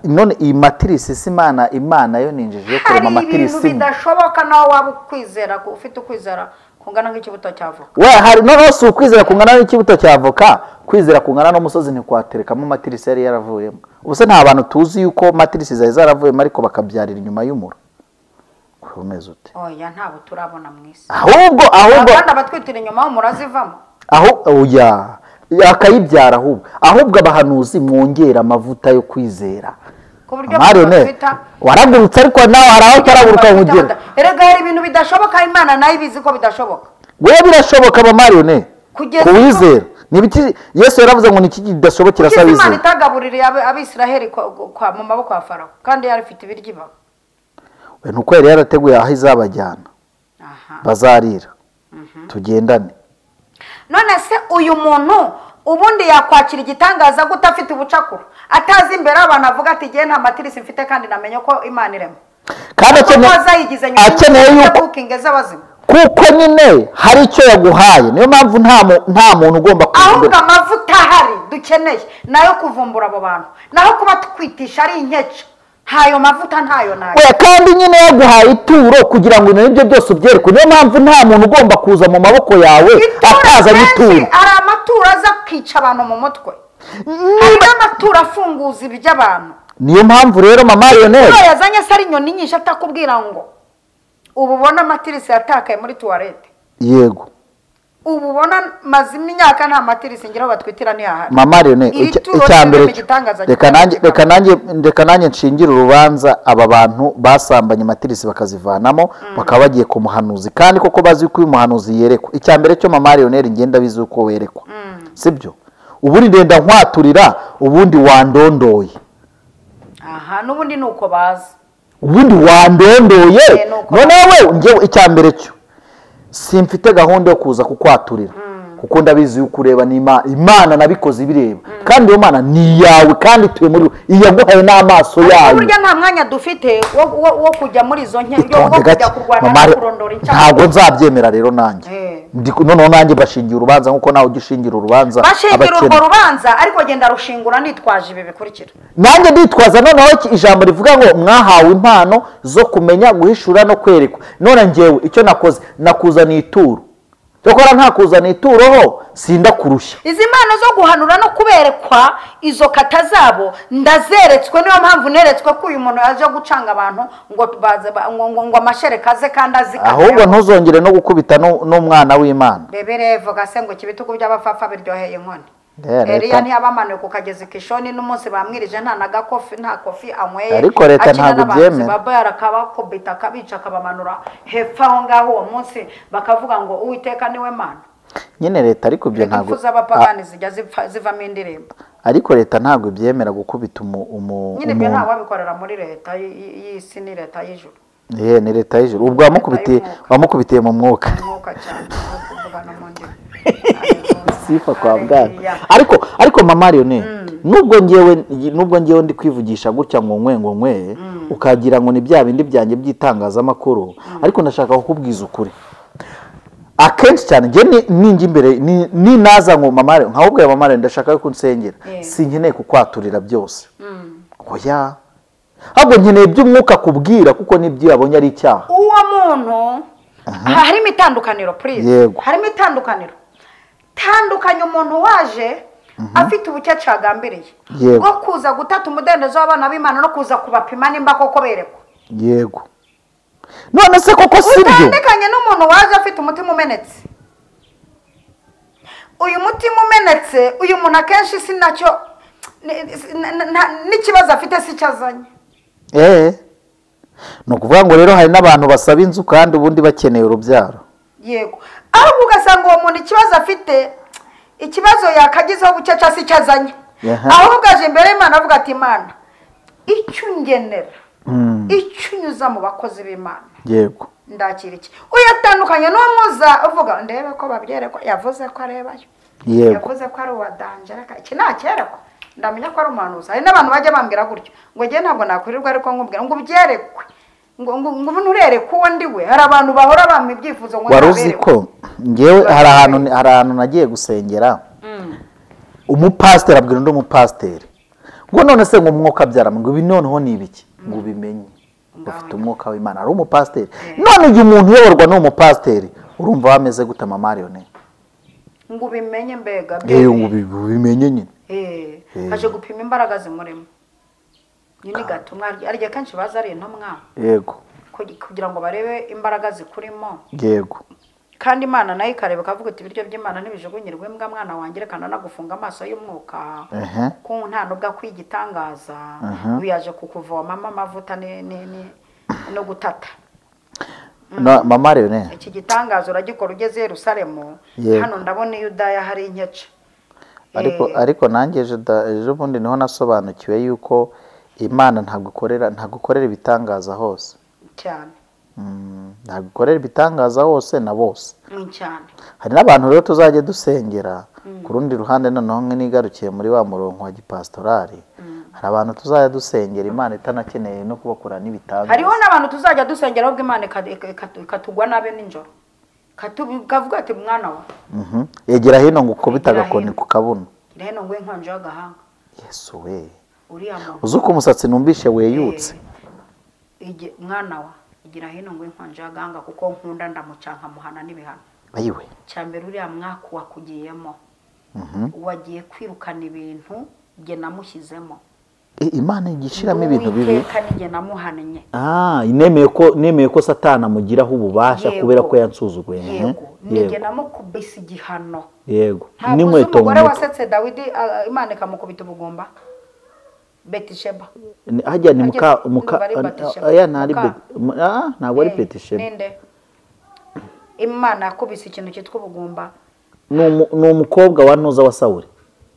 None iyi matirisi si Imana yo ninjije ko matirisi ibintu bidashoboka naho waba ukwizera ufite ukwizera kungana nk'ikibuto cy'avoka. We hari no si ukwizera kungana n'ikibuto cy'avoka kwizera kungana n'umusozi ntikwaterekamo matirisi yari yaravuyemo. Ubuse nta bantu tuzi yuko matirisi zari zaravuyemo ariko bakabyarira inyuma y'umuro. Kumeze ute? Oya ntabo turabona mwisi. Ahubwo abandi abatwitira inyuma murazivamo. Oya akayibyara ahubwo abahanuzi mwongera amavuta yo kwizera. Marone waragurutse ariko nawe haraho taraguruka nkugera. Erega hari ibintu bidashoboka Imana nayo ibizi ko bidashoboka. We birashoboka ba Marone. Kuwizera. Nibiki Yesu yaravuze ngo niki kidashobokera sabizera. Imana itagaburira abisiraheli kwa mu maboko ya Farao kandi yari ifite ibiryiba. We nuko yari yarateguye aho izabajyana. Bazarira. Tugendane. None se uyu muntu ubundi yakwakira igitangaza gutafite ubucakuru atazi imbere abantu avuga ati giye nta matirisi mfite kandi namenye ko Imana irema kandi akeneye yuko kuko nyine hari icyo yaguhaye niyo mpamvu nta muntu ugomba ahubwo amavuta ahari dukeneye nayo kuvumbura abo bantu naho kuba tukwitisha ari inkeca hayo mavuta ntayo nayo kandi nyine yaguhaye ituro kugira ngo ibyo byose ubyereke niyo mpamvu nta muntu ugomba kuza mu maboko yawe atazanye ituro. Hari amaturo aza kwica abantu mu mutwe hari n'amaturo afunguza iby'abantu. Niyo mpamvu rero Mama Leone yazanye se ari inyoni nyinshi atakubwira ngo ubu ubona matirisi yatakaye muri toilette. Yego ubu ubona mazima imyaka nta matirisi ngiraho batwitira ni hahari. Mama Leone icyambere reka nanjye nshingira urubanza aba bantu basambanye matirisi bakazivanamo bakaba bagiye ku muhanuzi kandi koko bazi ko uyu muhanuzi yerekwa. Icyambere cyo Mama Leone ngenda bizi uko werekwa sibyo ubundi ndenda nkwaturira ubundi wandondoye. Nubundi nuko bazi ubundi wandondoye none we ngewe icyambere cyo simfite gahunda yo kuza kukwaturira kuko ndabizi yuko ureba ni Imana nabikoze bireba kandi iyo Mana ni yawe kandi tuye muri iyaguhaye n'amaso yayo. Burya nta mwanya dufite wo kujya muri izo nkenge yo kujya kurwana no kurondora icyaha. Ntabwo nzabyemera rero nanjye none nanjye bashingiye urubanza nkuko nawe ugishingira urubanza bashingira urwo rubanza ariko genda rushingura nitwaje ibi bikurikira nanjye nditwaza noneho ijambo rivuga ngo mwahawe impano zo kumenya guhishura no kwerekwa. None ngewe icyo nakoze nakuzaniye ituro Cyokora nta kuzana ituro ho sinda kurushya. Izi mpano zo guhanura no kuberekwa izo kata zabo ndazeretswe niyo mpamvu neretswe ko uyu muntu yaje gucanga abantu ngo baze ngo amasherekaze kandi azika. Ahubwo ntuzongere no gukubita n'umwana w'Imana. Bebere vuga se ngo kibituko by'abafafa biryoheye inkoni. Eliya ntiyabamanuye ku kagezi kishoni n'umunsi bamwirije nta kofi anyweye. Ariko leta ntabwo byemera. Baba yarakabakubita kabica kabamanura hepfa aho ngaho uwo munsi bakavuga ngo Uwiteka niwe Mana. Nyine leta ariko ibyo ntabwo imfuza abapagani zijya zivamo indirimbo. Ariko leta ntabwo byemera gukubita nyine byo nta wabikorera muri leta y'isi ni leta y'ijuru. Ni leta y'ijuru. Ubwo wamukubitiye mu mwuka. Mwuka cyane kuvuga no mu ndimi. Sifa kwa bwana. Ariko Mama Leone nubwo ngewe ndi kwivugisha gutya ngo nkwe ukagira ngo ni bya bindi byanjye by'itangazamakuru ariko ndashaka kukubwiza ukuri. Akenshi cyane nge ninjye imbere ni naza ngo Mama Leone nkahubwo Mama Leone ndashaka ko nsengera sinkeneye kukwaturira byose. Oya. Ahubwo nkeneye by'umwuka kubwira kuko nibyo yabonye ari icyaha. Uwo muntu harimo itandukaniro please. Harimo itandukaniro. tandukanye umuntu waje afite ubucye cagambiriye bwo kuza gutata umudendezo w'abana b'Imana no kuza kubapima nimba koko berekwa. Yego. None se koko sibyo? Tandukanye n'umuntu waje afite umutima umenetse. Uyu mutima umenetse, uyu muntu akenshi sinacyo n'ikibazo afite si cyazanye. No kuvuga ngo rero hari n'abantu basaba inzu kandi ubundi bakeneye urubyaro. Yego. Ahubwo ugasanga uwo muntu ikibazo afite, ikibazo yakagizeho bucece si cyazanye. Ahubwo aje imbere y'Imana avuga ati Imana, icyo ungenera, icyo unyuza mu bakozi b'Imana. Yego. Ndakira iki? Uyatandukanye n'umuza uvuga ndebe ko babyerekwa, yavuze ko arebayo. Yego. Yavuze ko ari uwadanje iki nakerekwa. Ndamenya ko ari umuhanuzi. Hari n'abantu bajya bambwira gutyo ngo ngiye ntabwo nakwirirwa ariko ngubwira ngo byerekwe. Ngo nurere kuwo ndiwe. Hari abantu bahora bampa ibyifuzo ngo waruzi ko ngewe hari ahantu nagiye gusengera. Umupasiteri abwira undi umupasiteri ngo none se ngo umwuka byara ngo ibi noneho ni ibiki ngo bimenye ufite umwuka w'Imana ari umupasiteri. None uyu muntu uyoborwa n'umupasiteri urumva wameze gute Mariyone? Ngo bimenye mbega ngo bimenye nyine. Haje gupima imbaraga zimurimo. Nyine gatumwa arya kanshi baza ari intumwa. Yego. Kugira ngo barebe imbaraga zikurimo. Yego. Kandi Imana nayo ikareba kavuga ati ibiryo by'Imana ntibijugunyirwe mbwa mwana wanjye kana nagufunga amaso y'umwuka. Ko nta nubwo kwigitangaza. Biyaje kukuvoma amavuta no gutata. No Mariyone. Iki gitangazo uragikora ugeze Yerusalemu. Hano ndabona Yudaya hari inkece. Ariko nanjye ejo bundi niho nasobanukiwe yuko Imana ntabwo ikorera ibitangaza hose cyane. Ntabwo ikorera ibitangaza hose na bose cyane. Hari n'abantu rero tuzajya dusengera ku rundi ruhande noneho nigarukiye muri wa murongo wa gipastorali. Hari abantu tuzajya dusengera Imana itanakeneye no kubakora n'ibitangaza. Hariho n'abantu tuzajya dusengera ahubwo Imana ikatugwa nabe ninjoro. Kavuga ati mwana wa. Yegera hino ngo ukubita agakoni ku kabuno. Rero ngo inkonje y'agahanga. Yesu we. Uriya muntu. Uzuko umusatsi numbishe weyutse. Mwana wa igira hino ngo inkonje y'agahanga kuko nkunda ndamucanka muhana n'ibihano. Ayiwe. Cyambere uriya mwaka wakugiyemo. Wagiye kwirukana ibintu nge namushyizemo. Imana igishiramo ibintu bibi. Uwiteka nige namuhanenye. Nemeye ko Satana mugiraho ububasha kubera ko yansuzuguye. Yego. Nige namukubise igihano. Yego. Nimweto umugore wasetse Dawidi Imana ikamukubita ubugumba. Betisheba. Hajya ni muka aya ntari ntabwo ari Betisheba. Ninde? Imana yakubise ikintu cyitwa ubugumba. Ni umukobwa wa Noza wa Sawuli.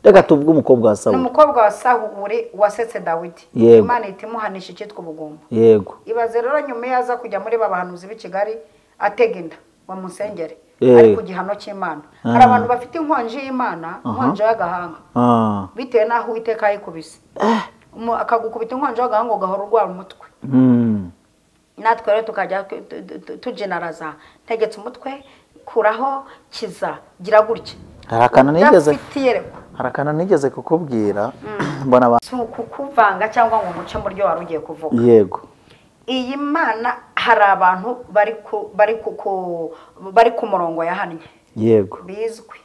Reka tuvuge umukobwa wa Sawuli. Ni umukobwa wa Sawuli wasetse Dawidi. Imana itimuhanisha icyitwa ubugumba. Yego. Ibaze rero nyuma yaza kujya muri babahanuzi b'i Kigali atega inda wa musengere. Ari ku gihano cy'Imana. Hari abantu bafite inkonje y'Imana, inkonje y'agahanga. Bitewe naho Uwiteka yikubise. Akagukubita inkonje y'agahanga ugahora urwara umutwe. Natwe rero tukajya tujenaraza tegetse umutwe kuraho kiza gira gutya. Harakana nigeze kukubwira mbona abantu kukuvanga cyangwa ngo umuce mu ryo warugiye kuvuga. Yego. Iyi Mana hari abantu bari ku murongo yahannye. Yego. Bizwi.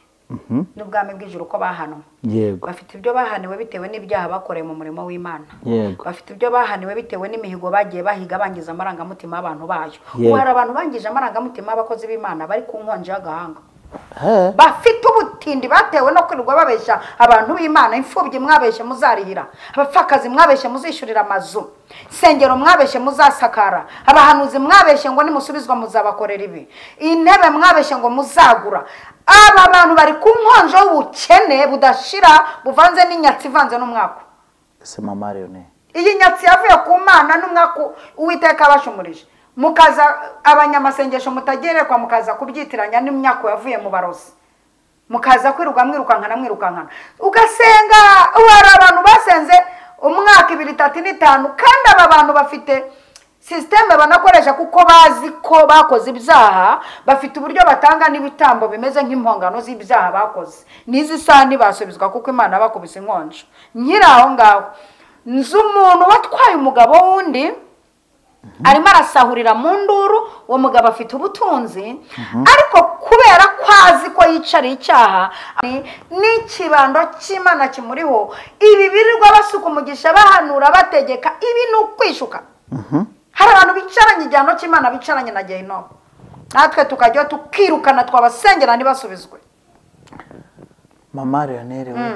N'ubwami bw'ijuru ko bahanwe. Yego. Bafite ibyo bahaniwe bitewe n'ibyaha bakoreye mu murimo w'Imana. Yego. Bafite ibyo bahaniwe bitewe n'imihigo bagiye bahiga bangiza amarangamutima abantu bayo. Hari abantu bangije amarangamutima abakozi b'Imana bari ku nkonje y'agahanga. Bafite ubutindi batewe no kwirirwa babeshya abantu b'Imana. Imfubyi mwabeshye muzarihira, abapfakazi mwabeshye muzishurira amazu, sengero mwabeshye muzasakara, abahanuzi mwabeshye ngo nimusubizwa muzabakorera ibi, intebe mwabeshye ngo muzagura. Aba bantu bari ku nkonje y'ubukene budashira buvanze n'inyatsi ivanze n'umwaka. Ese Mariyone, iyi nyatsi yavuye ku Mana n'umwaka Uwiteka abashumurije. Mukaza abanyamasengesho mutagerekwa mukaza kubyitiranya n'imyaka yavuye mu barozi. Mukaza kwiruka mwirukankana. Ugasenga hari abantu basenze umwaka 2, 3, 5 kandi aba bantu bafite systeme banakoresha kuko bazi ko bakoze ibyaha, bafite uburyo batanga n'ibitambo bimeze nk'impongano z'ibyaha bakoze. Nizi sani basubizwa kuko Imana bakubise inkonje. Nyiraho ngaho nzi umuntu watwaye umugabo wundi arimo arasahurira mu nduru, uwo mugabo afite ubutunzi, ariko kubera ko azi ko yicariye icyaha n'ikibando cy'Imana kimuriho, ibi birirwa basuka umugisha bahanura bategeka, ibi ni ukwishuka. Hari abantu bicaranye igihano cy'Imana, bicaranye na Gehinomu, natwe tukajya tukirukana twabasengera ntibasubizwe. Mama Leonere we,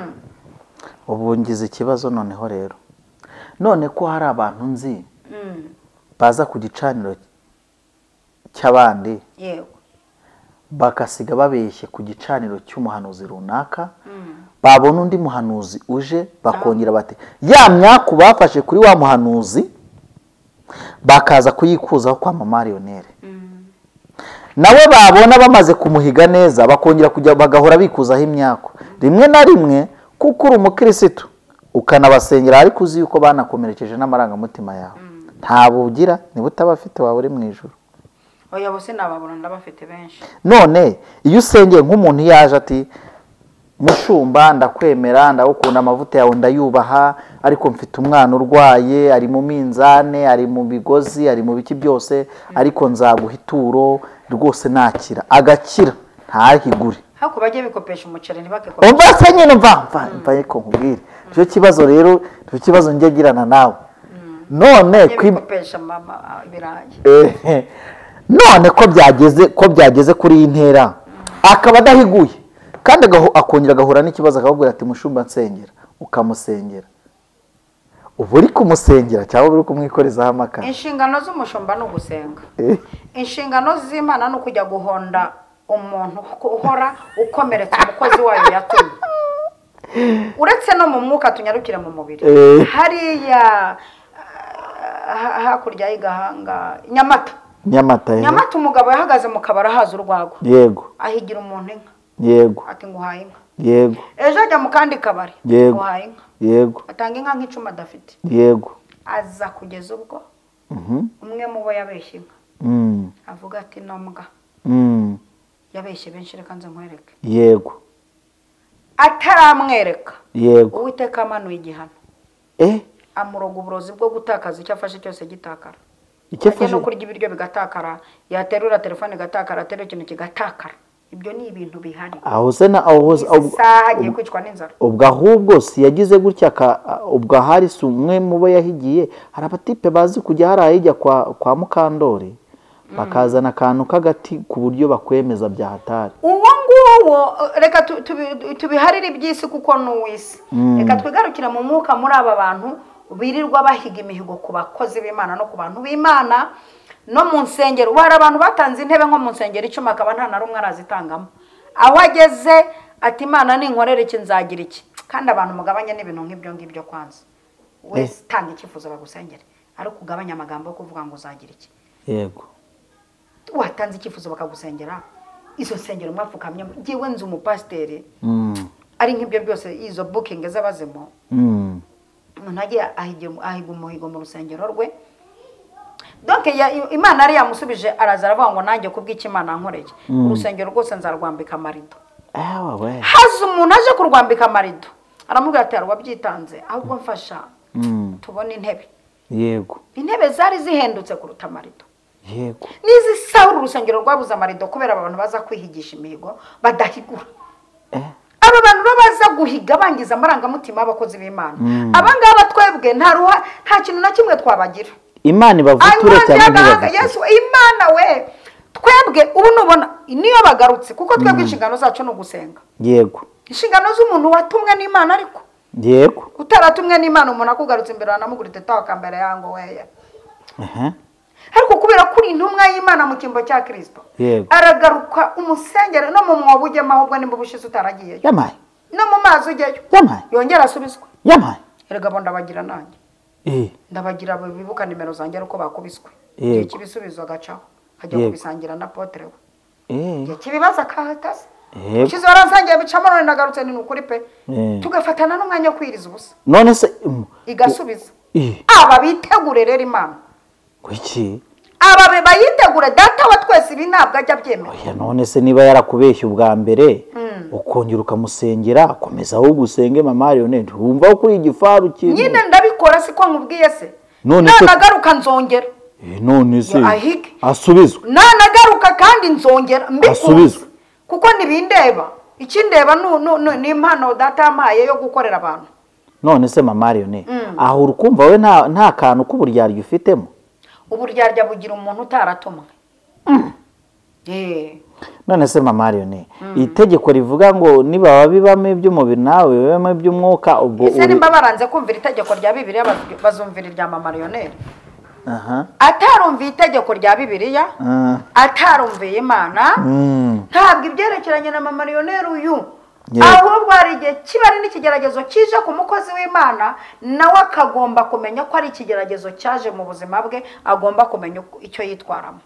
ubu ngize ikibazo noneho rero, none ko hari abantu nzi baza ku gicaniro cy'abandi, yego, bakasiga babeshye ku gicaniro cy'umuhanuzi runaka, babona undi muhanuzi uje bakongera bati ya myaku bafashe kuri wa muhanuzi bakaza kuyikuzaho kwa Mama Leonere, nawe babona bamaze kumuhiga neza bakongera kujya bagahora bikuzaho imyako. Rimwe na rimwe kuko uri umukirisitu ukanabasengera, ariko uzi yuko banakomerekeje n'amarangamutima yawe, ntabo ugira niba utabafite waba uri mu ijuru. Oya bose nababona ndabafite benshi. None iyo usengeye nk'umuntu yaje ati mushumba ndakwemera, ndagukunda, amavuta yawe ndayubaha, ariko mfite umwana urwaye, ari mu minzane, ari mu bigozi, ari mu biki byose, ariko nzaguha ituro rwose nakira, agakira ntahigure. Hako bajye bikopesha umuceri ntibakekopesha. Umva se nyine mva ariko nkubwire icyo kibazo rero, icyo kibazo njye girana nawe. None kwikopesha mama ibirayi. None ko byageze kuri iyi ntera akaba adahiguye, kandi akongera agahura n'ikibazo akababwira ati mushumba nsengera, ukamusengera, ubu uri kumusengera cyangwa uri kumwikorezaho amakara? Inshingano z'umushumba no gusenga. Inshingano z'Imana no kujya guhonda umuntu uhora ukomeretsa umukozi wayo yatumye. Uretse no mu mwuka tunyarukira mu mubiri. Hariya hakurya y'igahanga Nyamata umugabo yahagaze mu kabara haza urwagwa. Yego. Ahigira umuntu inka. Yego. Ati nguhaye inka. Yego. Ejo ajya mu kandi kabari. Nguhaye inka. Yego. Atanga inka nk'icuma adafite. Yego. Aza kugeza ubwo umwe mu bo yabeshye inka. Avuga ati nombwa. Yabeshye benshi, reka nze nkwereke. Yego. Ataramwereka. Yego. Uwiteka amanuye igihano. Amuroga uburozi bwo gutakaza icyo afashe cyose gitakara. Icyo no kurya ibiryo bigatakara, yaterura telefone igatakara, aterura ikintu kigatakara. Ibyo ni ibintu bihari. Aho se na aho sahagiye kwicwa n'inzara. Ubwo ahubwo si yagize gutya ubwo hari sumwe mu bo yahigiye, hari abatipe bazi kujya harayijya kwa Mukandori bakazana akantu kagati ku buryo bakwemeza bya hatari. Uwo nguwo reka tubiharire iby'isi kuko n'uwisi. Reka twigarukira mu mwuka muri aba bantu birirwa bahiga imihigo ku bakozi b'Imana no ku bantu b'Imana no mu nsengero. Hari abantu batanze intebe nko mu nsengero 10 akaba nta na rumwe arazitangamo. Aho ageze ati Imana ninkorera iki nzagira iki. Kandi abantu mugabanye n'ibintu nk'ibyo ngibyo kwanza. Wese tanga ikifuzo bagusengere, ariko ugabanya amagambo yo kuvuga ngo uzagira iki. Yego. Watanze ikifuzo bakagusengera, izo nsengero mwapfukamye. Ngiwe nzi umupasiteri ari nk'ibyo byose, izo booking z'abazemo ntagiye ahiga umuhigo mu rusengero rwe. Donc Imana ari yamusubije, araza aravuga ngo nanjye kubw'iki Imana nkoreye urusengero rwose nzarwambika amarido. Haza umuntu aje kurwambika amarido, aramubwira ati wabyitanze, ahubwo mfasha tubone intebe. Yego. Intebe zari zihendutse kuruta amarido. Yego. Nizi sahuru urusengero rwabuze amarido kubera abantu baza kwihigisha imihigo badahigura. Aba bantu baza guhiga bangiza amarangamutima y'abakozi b'Imana. Abangaba twebwe nta kintu na kimwe twabagira. Imana ibavutura cyane nibavuga. Yesu Imana we twebwe ubu nubona niyo bagarutse kuko twebwe inshingano zacu no gusenga. Yego. Inshingano z'umuntu watumwe n'Imana, ariko yego utaratumwe n'Imana umuntu akugarutse imbere anamugurite taka mbere yango weya. Ariko kubera kuri intumwa y'Imana mu kimbo cya Kristo, aragaruka umusengere no mu mwobo ujyemo, ahubwo nimba ubushize utaragiyeyo. Yamaye. No mu mazi ujyeyo. Yamaye. Yongera asubizwa. Yamaye. Erega bo ndabagira nanjye. Ndabagira bibuka nimero zanjye uko bakubiswe. Igihe kibisubizo agacaho hajya kubisangira na potre we. Igihe kibibaza kahatase. Kizo waransangiye bicamo none nagarutse ni ukuri pe. Tugafatana n'umwanya kwiriza ubusa. None se igasubiza. Aba bitegure rero Imana. Kuki? Aba bayitegure data wa twese ibi ntabwo ajya byemera. Oya none se niba yarakubeshye ubwa mbere ukongera ukamusengera, akomeza aho gusenge Mama Leonere, wumva kuri igifaru kintu. Nyine ndabikora siko nkubwiye se. None agaruka nzongera. none se ahige asubizwe nanagaruka kandi nzongera asubizwe kuko ntibindeba ikindeba ni impano data yampaye yo gukorera abantu. none se mama Marione aho urukumva we nta kantu k'uburyarya ufitemo? Uburyarya bugira umuntu utaratumwe. none se mama Marione itegeko rivuga ngo niba bibamo iby'umubiri nawe bibamo iby'umwuka ubwo ese nimba baranze kumvira itegeko rya Bibiliya bazumvira irya mama Marione. Atarumviye itegeko rya Bibiliya atarumviye Imana ntabwo ibyerekeranye na mama Marione uyu ahubwo hari igihe kiba ari n'ikigeragezo kije ku mukozi w'Imana nawe akagomba kumenya ko ari ikigeragezo cyaje mu buzima bwe agomba kumenya icyo yitwaramo.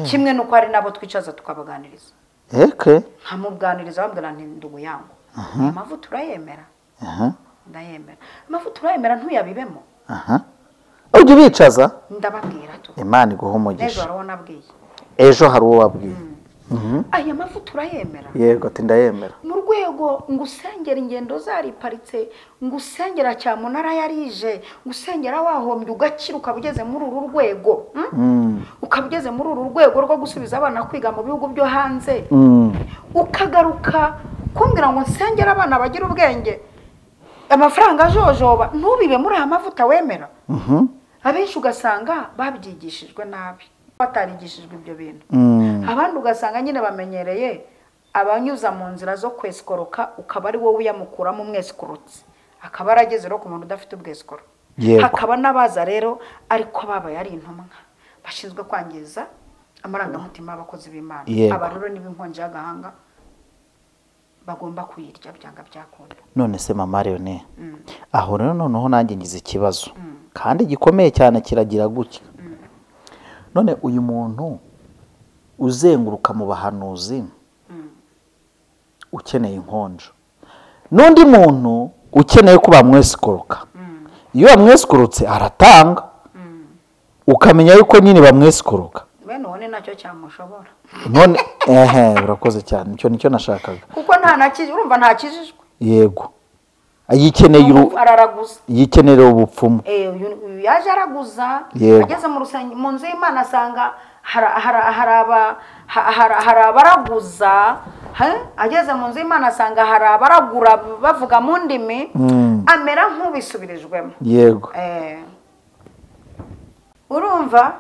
Kimwe nuko hari nabo twicaza tukabaganiriza nkamubwaniriza bambwira nti ndugu yangu amavuta urayemera? Ndayemera. Amavuta urayemera ntuyabibemo? ujye ubicaza ndababwira tu Imana iguha umugisha. ejo hari uwo nabwiye ejo hari uwo wabwiye aya mavuta urayemera? yego ati ndayemera. mu rwego ngusengera ingendo zariparitse ngusengera cyamunara yarije ngusengera wahombye ugakira ukabugeze muri uru rwego ukabugeze muri uru rwego rwo gusubiza abana kwiga mu bihugu byo hanze ukagaruka kumbwira ngo nsengera abana bagira ubwenge amafaranga ajojoba ntubibe muri aya mavuta wemera? Abenshi ugasanga babyigishijwe nabi batarigishijwe ibyo bintu. Abandi ugasanga nyine bamenyereye abanyuza mu nzira zo kwesikoroka ukaba ari wowe uyamukuramo umwesikorotsi akaba arageze rero ku muntu udafite ubwesikoro. Hakaba n'abaza rero ariko babaye ari intumwa bashinzwe kwangiza amarangamutima y'abakozi b'Imana. Aba rero n'ibinkonje y'agahanga bagomba kuyirya byanga byakunda. none se mama Marione aho rero noneho nanjye ngize ikibazo kandi gikomeye cyane kiragira gutya. none uyu muntu uzenguruka mu bahanuzi ukeneye inkonjo n'undi muntu ukeneye ko bamwesikoroka iyo bamwesikorotse aratanga ukamenya yuko nyine bamwesikoroka none nacyo cyamushobora none urakoze cyane nicyo nashakaga kuko nta nakije urumva ntakijijwe. yego yikeneye araraguza yikenera ubupfumu yaje araguza ageze mu nzu y'Imana asanga hari abaraguza ageze mu nzu y'Imana asanga hari abaragura bavuga mu ndimi amera nk'ubisubirijwemo. yego urumva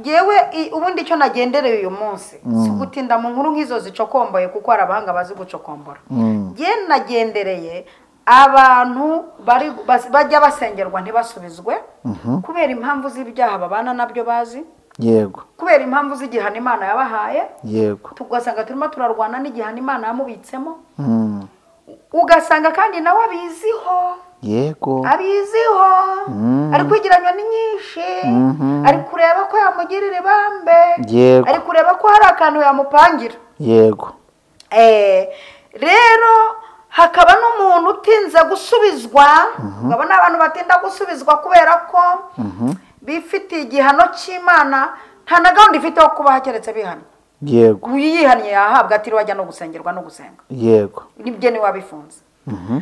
yewe ubundi icyo nagendereye uyu munsi si gutinda mu nkuru nk'izo zicokomboye kuko hari abahanga bazi gucokombora. Ye nagendereye abantu bajya basengerwa ntibasubizwe kubera impamvu z'ibyaha babana nabyo bazi. yego kubera impamvu z'igihano Imana yabahaye. yego tugasanga turimo turarwana n'igihano Imana yamubitsemo. Ugasanga kandi nawe abiziho. yego abiziho ari kwigiranya ni nyinshi ari kureba ko yamugirira ibambe ari kureba ko hari akantu yamupangira. yego rero hakaba n'umuntu utinze gusubizwa. ngabona abantu batinda gusubizwa kubera ko bifitiye igihano cy'Imana nta na gahunda ifite yo kuba hakeretse bihana. yego yihannye yahabwa atiriwe ajya no gusengerwa no gusenga. yego nibyo ni wabifunze.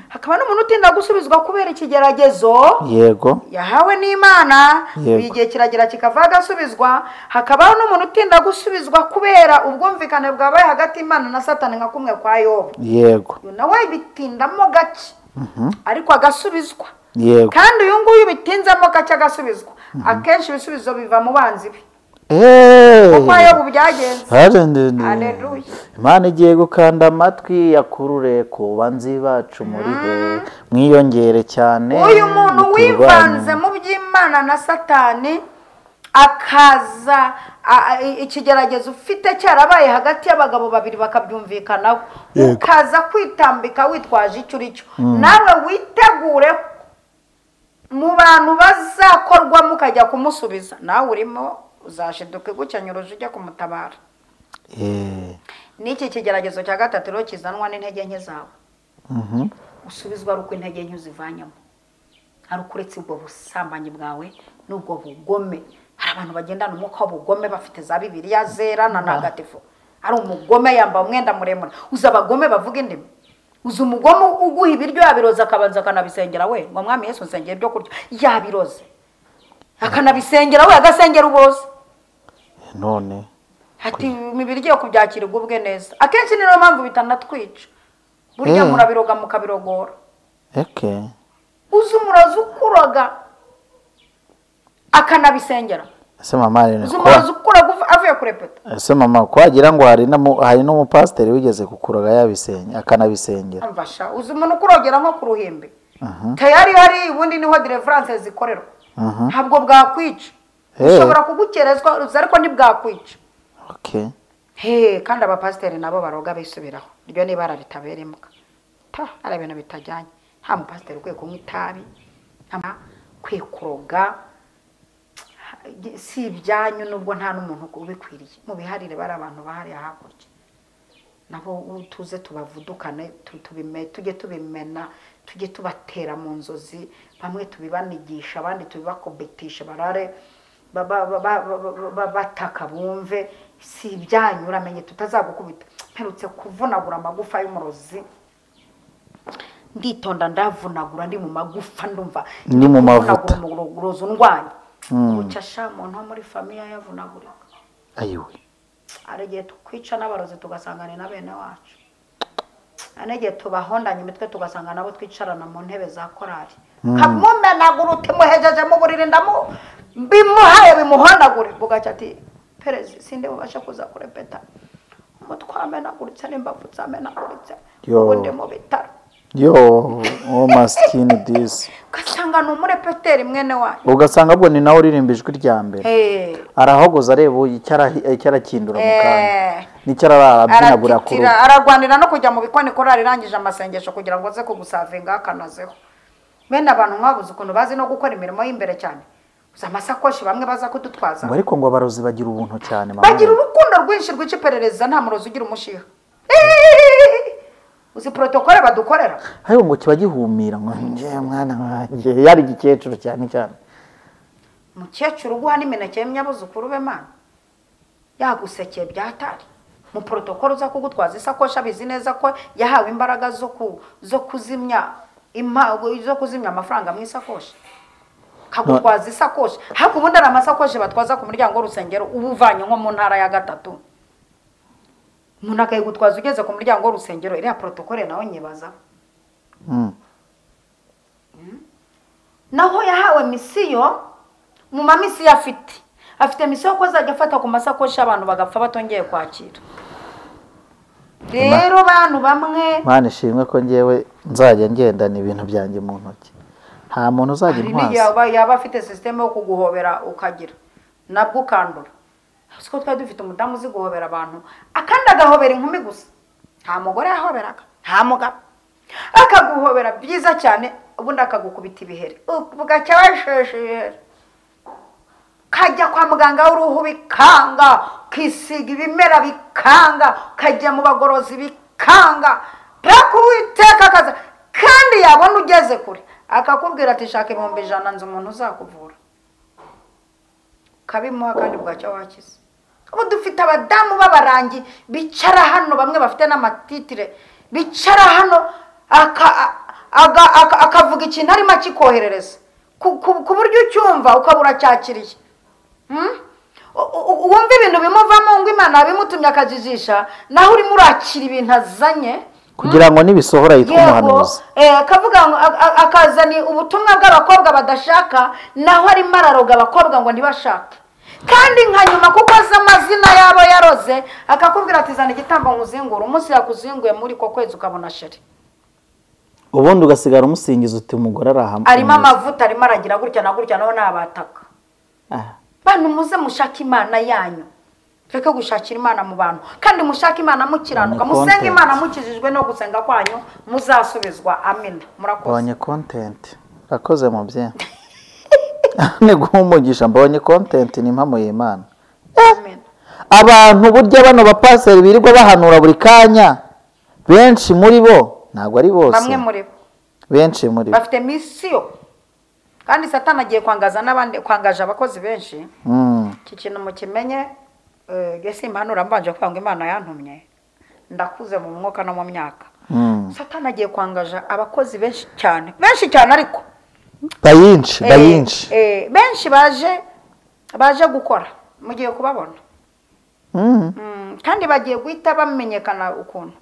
hakaba n'umuntu utinda gusubizwa kubera ikigeragezo yego yahawe n'Imana igihe kiragira kikava agasubizwa. hakabaho n'umuntu utinda gusubizwa kubera ubwumvikane bwabaye hagati y'Imana na Satani nka kumwe kwa Yobu. yego nawe bitindamo gake ariko agasubizwa. yego kandi uyu nguyu bitinzemo gake agasubizwa akenshi ibisubizo biva mu banzi be. kuko Yobu byagenze. haleluya. Imana igiye gukanda amatwi yakurure ku banzi bacu muri he mwiyongere cyane. uyu muntu wivanze mu by'Imana na Satani akaza ikigeragezo ufite cyarabaye hagati y'abagabo babiri bakabyumvikanaho ukaza kwitambika witwaje icyo uri cyo nawe witegure mu bantu bazakorwamo ukajya kumusubiza nawe urimo uzashiduka gucyanyuruje ujya kumutabara. Niki kigeragezo cya gatatu rero kizanwa n'intege nke zawe. Usubizwa ruko intege nke uzivanyamo. Ari ukuretse ubwo busambanyi bwawe n'ubwo bugome. Hari abantu bagendana umwuka w'ubugome bafite za Bibiliya zera na ntagatifu. Ari umugome yamba umwenda muremure. Uza abagome bavuga indimi. Uza umugome uguha ibiryo yabiroza akabanza akanabisengera we ngo mwami Yesu nsengera ibyo kurya yabiroze. akanabisengera we agasengera uburozi none ati imibiri igiye kubyakira ubwe neza akenshi niyo mpamvu bitanatwica burya murabiroga mukabirogora uzi umurozi ukuroga akanabisengera ese mama rene uzi umurozi ukura avuye kurepeta ese mama ko wagira ngo hari n'umupasiteri wigeze kukuroga yabisenya akanabisengera amfasha uzi umuntu ukurogera nko ku ruhimbi tayari hari ubundi niho deliverance zikorerwa ntabwo bwakwica ushobora kugukerezwa ariko ntibwakwica kandi abapasiteri nabo baroga bisubiraho iryo ni ibara ritaberemwa hari ibintu bitajyanye nta mupasiteri ukwiye kunywa itabi kwikuroga si ibyanyu nubwo nta n'umuntu ubikwiriye mu biharire bari abantu bahariye hakurya nabo tuze tubavudukane tujye tubimena tujye tubatera mu nzozi bamwe tubibanigisha abandi tubibakobetisha barare bataka bumve si ibyanyu uramenye tutazagukubita mperutse kuvunagura amagufa y'umurozi nditonda ndavunagura ndi mu magufa ndumva ni mu mavuta umurozi undwanya ucasha umuntu wo muri famiye yavunagurika ayiwe aragiye tukwica n'abarozi tugasangana na bene wacu anege tubahondanye imitwe tugasanga nabo twicarana mu ntebe za korali kamumenagura utimuhejeje mu buriri bimuhaye bimuhondagure bugaca ati perezi sinde mubasha kuza kurepeta umutwe amenaguritse n'imbavu zamenaguritse ubundi mu bitaro maskini disi ugasanga ni umurepeteri mwene wanyu ugasanga abwo ni nawe uririmba ijwi rya mbere arahogoza areba icyarakindura mu kanya n'icyo arabyinagura ku rugo ararwanira no kujya mu bikoni korali irangije amasengesho kugira ngo aze kugusavinga akanazeho bene abantu mwabuze ukuntu bazi no gukora imirimo y'imbere cyane uza amasakoshi bamwe baza kudutwaza ariko ngo abarozi bagira ubuntu cyane bagira urukundo rwinshi rw'ica iperereza nta murozi ugira umushiha uzi protokole badukorera hayo ngo kiba gihumira ngo nje mwana wanjye yari igikecuru cyane cyane mukecuru guha n'imineke y'imyabuzukuru be mana yagusekeye byatari mu protokole uza kugutwaza isakoshi abizi neza ko yahawe imbaraga zo kuzimya amafaranga mu isakoshi kagutwaza isakoshi haku ubundi ari amasakoshi batwaza ku muryango w'urusengero uba uvanye nko mu ntara ya gatatu umuntu akayigutwaza ugeze ku muryango w'urusengero iriya protokole nawe nyibaza naho yahawe misiyo mu mamisiyo afite misiyo ko azajya afata ku masakoshi abantu bagapfa batongeye kwakira rero bantu bamwe Mana ishimwe ko ngewe nzajya ngendana ibintu byanjye mu ntoki nta muntu uzajya intwasa yaba afite system yo kuguhobera ukagira nabwo ukandura siko twari dufite umudamu uzi guhobera abantu akandi agahobera inkumi gusa nta mugore yahoberaga nta mugabo akaguhobera byiza cyane ubundi akagukubita ibihere bugacya washeshe ibihere kajya kwa muganga w'uruhu bikanga kisiga ibimera bikanga kajya mu bagorozi bikanga prakuwiteka kaza kandi yabona ugeze kure akakubwira ati shaka 100 nzi umuntu uzakuvura kabimuha kandi bwacyo wakize ubu dufite abadamu b'abarangi bicara hano bamwe bafite n'amatitire bicara hano akavuga ikintu arimo akikoherereza ku buryo ucyumva ukabura cyakiriye wumva ibintu bimuvamo ngo Imana bimutumye akajijisha naho urimo urakira ibintu azanye kugira ngo nibisohora yitwa umuhanuzi akavuga akazani ubutumwa bw'abakobwa badashaka naho ari mararoga abakobwa ngo ntibashake kandi nkanyuma kuko azi amazina yabo yaroze akakubwira ati zana igitambo nkuzingura umunsi yakuzinguye muri ko kwezi ukabona sheri ubundi ugasigara umusingiza uti umugore arahamwe arimo amavuta arimo aragira gutya na gutya naho nabataka bantu muze mushaka Imana yanyu reka gushakira Imana mu bantu kandi mushaka Imana mukiranuka musenga Imana mukijijwe no gusenga kwanyu muzasubizwa amen murakoze bonye content rakoze mu bye ne guhumugisha mbonye content ni impamo y'Imana amen abantu burya bano bapaseri birirwa bahanura buri kanya benshi muri bo ntabwo ari bose bamwe muri bo benshi muri bo bafite misiyo kandi Satani agiye kwangaza n'abandi kwangaje abakozi benshi iki kintu mukimenye gese impanura mbanje kwanga Imana yantumye ndakuze mu mwuka no mu myaka Satani agiye kwangaja abakozi benshi cyane ariko bayinshi benshi baje gukora mugiye kubabona kandi bagiye guhita bamenyekana ukuntu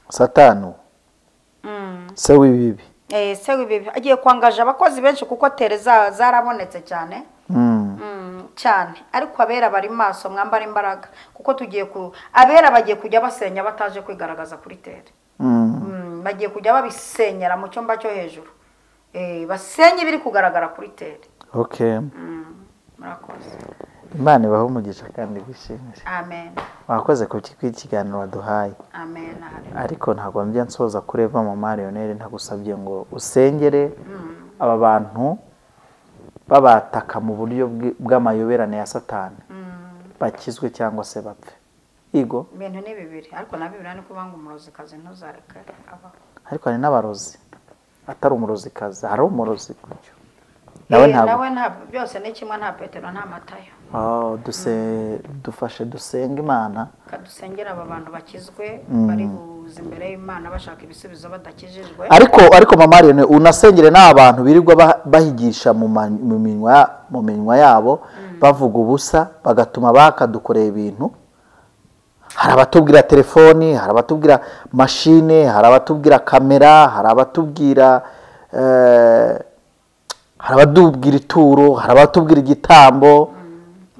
Satani se w'ibibi se w'ibibi agiye kwangaje abakozi benshi kuko tere zarabonetse cyane cyane ariko abera bari maso mwambara imbaraga kuko tugiye abera bagiye kujya basenya bataje kwigaragaza kuri tere bagiye kujya babisenyera mu cyumba cyo hejuru basenye biri kugaragara kuri tere. Okay. Murakoze. Imana ibaho umugisha kandi gushimisha. Amen. Wakoze ku kiganiro waduhaye. Amen. Ariko ntabwo mbye nsoza kureva mu marionere ntagusabye ngo usengere aba bantu babataka mu buryo bw'amayoberane ya Satani. Bakizwe cyangwa se bapfe. Igo. Ibintu ni bibiri ariko na bibiri ni kubanga umurozi kazi ntuzareka aba. Ariko hari n'abarozi. Atari umurozi kazi, hari umurozi gutyo. Nawe ntabwo byose ni kimwe nta Petero nta Matayo. Dufashe dusenga Imana. Kadusengera aba bantu bakizwe bari buze imbere y'Imana bashaka ibisubizo badakijijwe. Ariko mama Marione unasengere n'abantu birirwa bahigisha mu minwa yabo bavuga ubusa bagatuma bakadukoreye ibintu. Hari abatubwira telefoni, hari abatubwira machine, hari abatubwira kamera, hari abatubwira ituro, hari abatubwira igitambo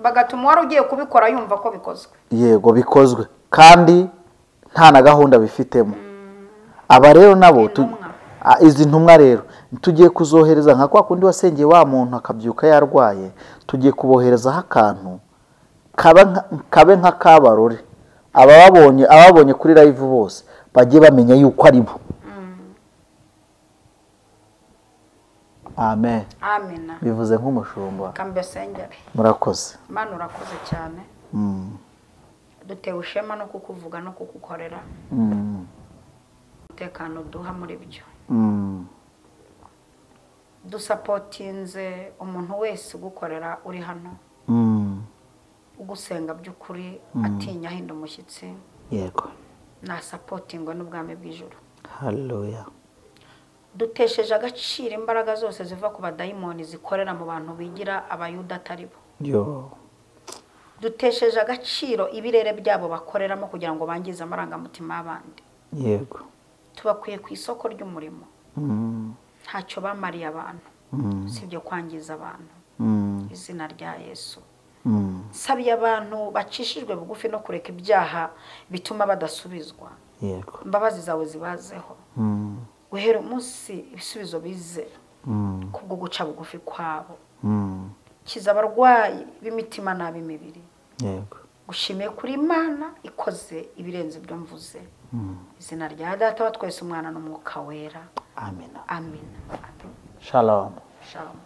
bagatuma wari ugiye kubikora yumva ko bikozwe. Yego bikozwe kandi nta na gahunda bifitemo. Aba rero nabo izi ntumwa rero tugiye kuzohereza nka kwa kundi wasengeye wa muntu akabyuka yarwaye, tugiye kuboherezaho akantu kabe nka kabarore. Ababonye kuri live bose bagiye bamenya yuko ari bo. Amen. Amina. Bivuze nk'umushumba. Kambesengere. Murakoze. Mana urakoze cyane. Dutewe ishema no kukuvuga no kukukorera. Umutekano duha muri byo. Dusapotinze umuntu wese ugukorera uri hano. Ugusenga by'ukuri atinya hinda umushyitsi. Yego. Na supportingwa n'ubwami bw'ijuru. Hallelujah. Dutesheje agaciro imbaraga zose ziva ku badayimoni zikorera mu bantu bigira abayuda atari bo. Yo. Dutesheje agaciro ibirere byabo bakoreramo kugira ngo bangize amarangamutima y'abandi. Yego. Tubakwiye ku isoko ry'umurimo. Ntacyo bamariye abantu. Sibyo kwangiza abantu. Izina rya Yesu. Sabiye abantu bacishijwe bugufi no kureka ibyaha bituma badasubizwa. Yego. Imbabazi zawe zibazeho. Guhera umunsi ibisubizo bize kubwo guca bugufi kwabo. Kiza abarwayi b'imitima n'ab'imibiri. Yego. Gushimiye kuri Imana ikoze ibirenze ibyo mvuze. Izina rya Data wa twese umwana n'umwuka wera. Amen. Amen. Shalom. Shalom.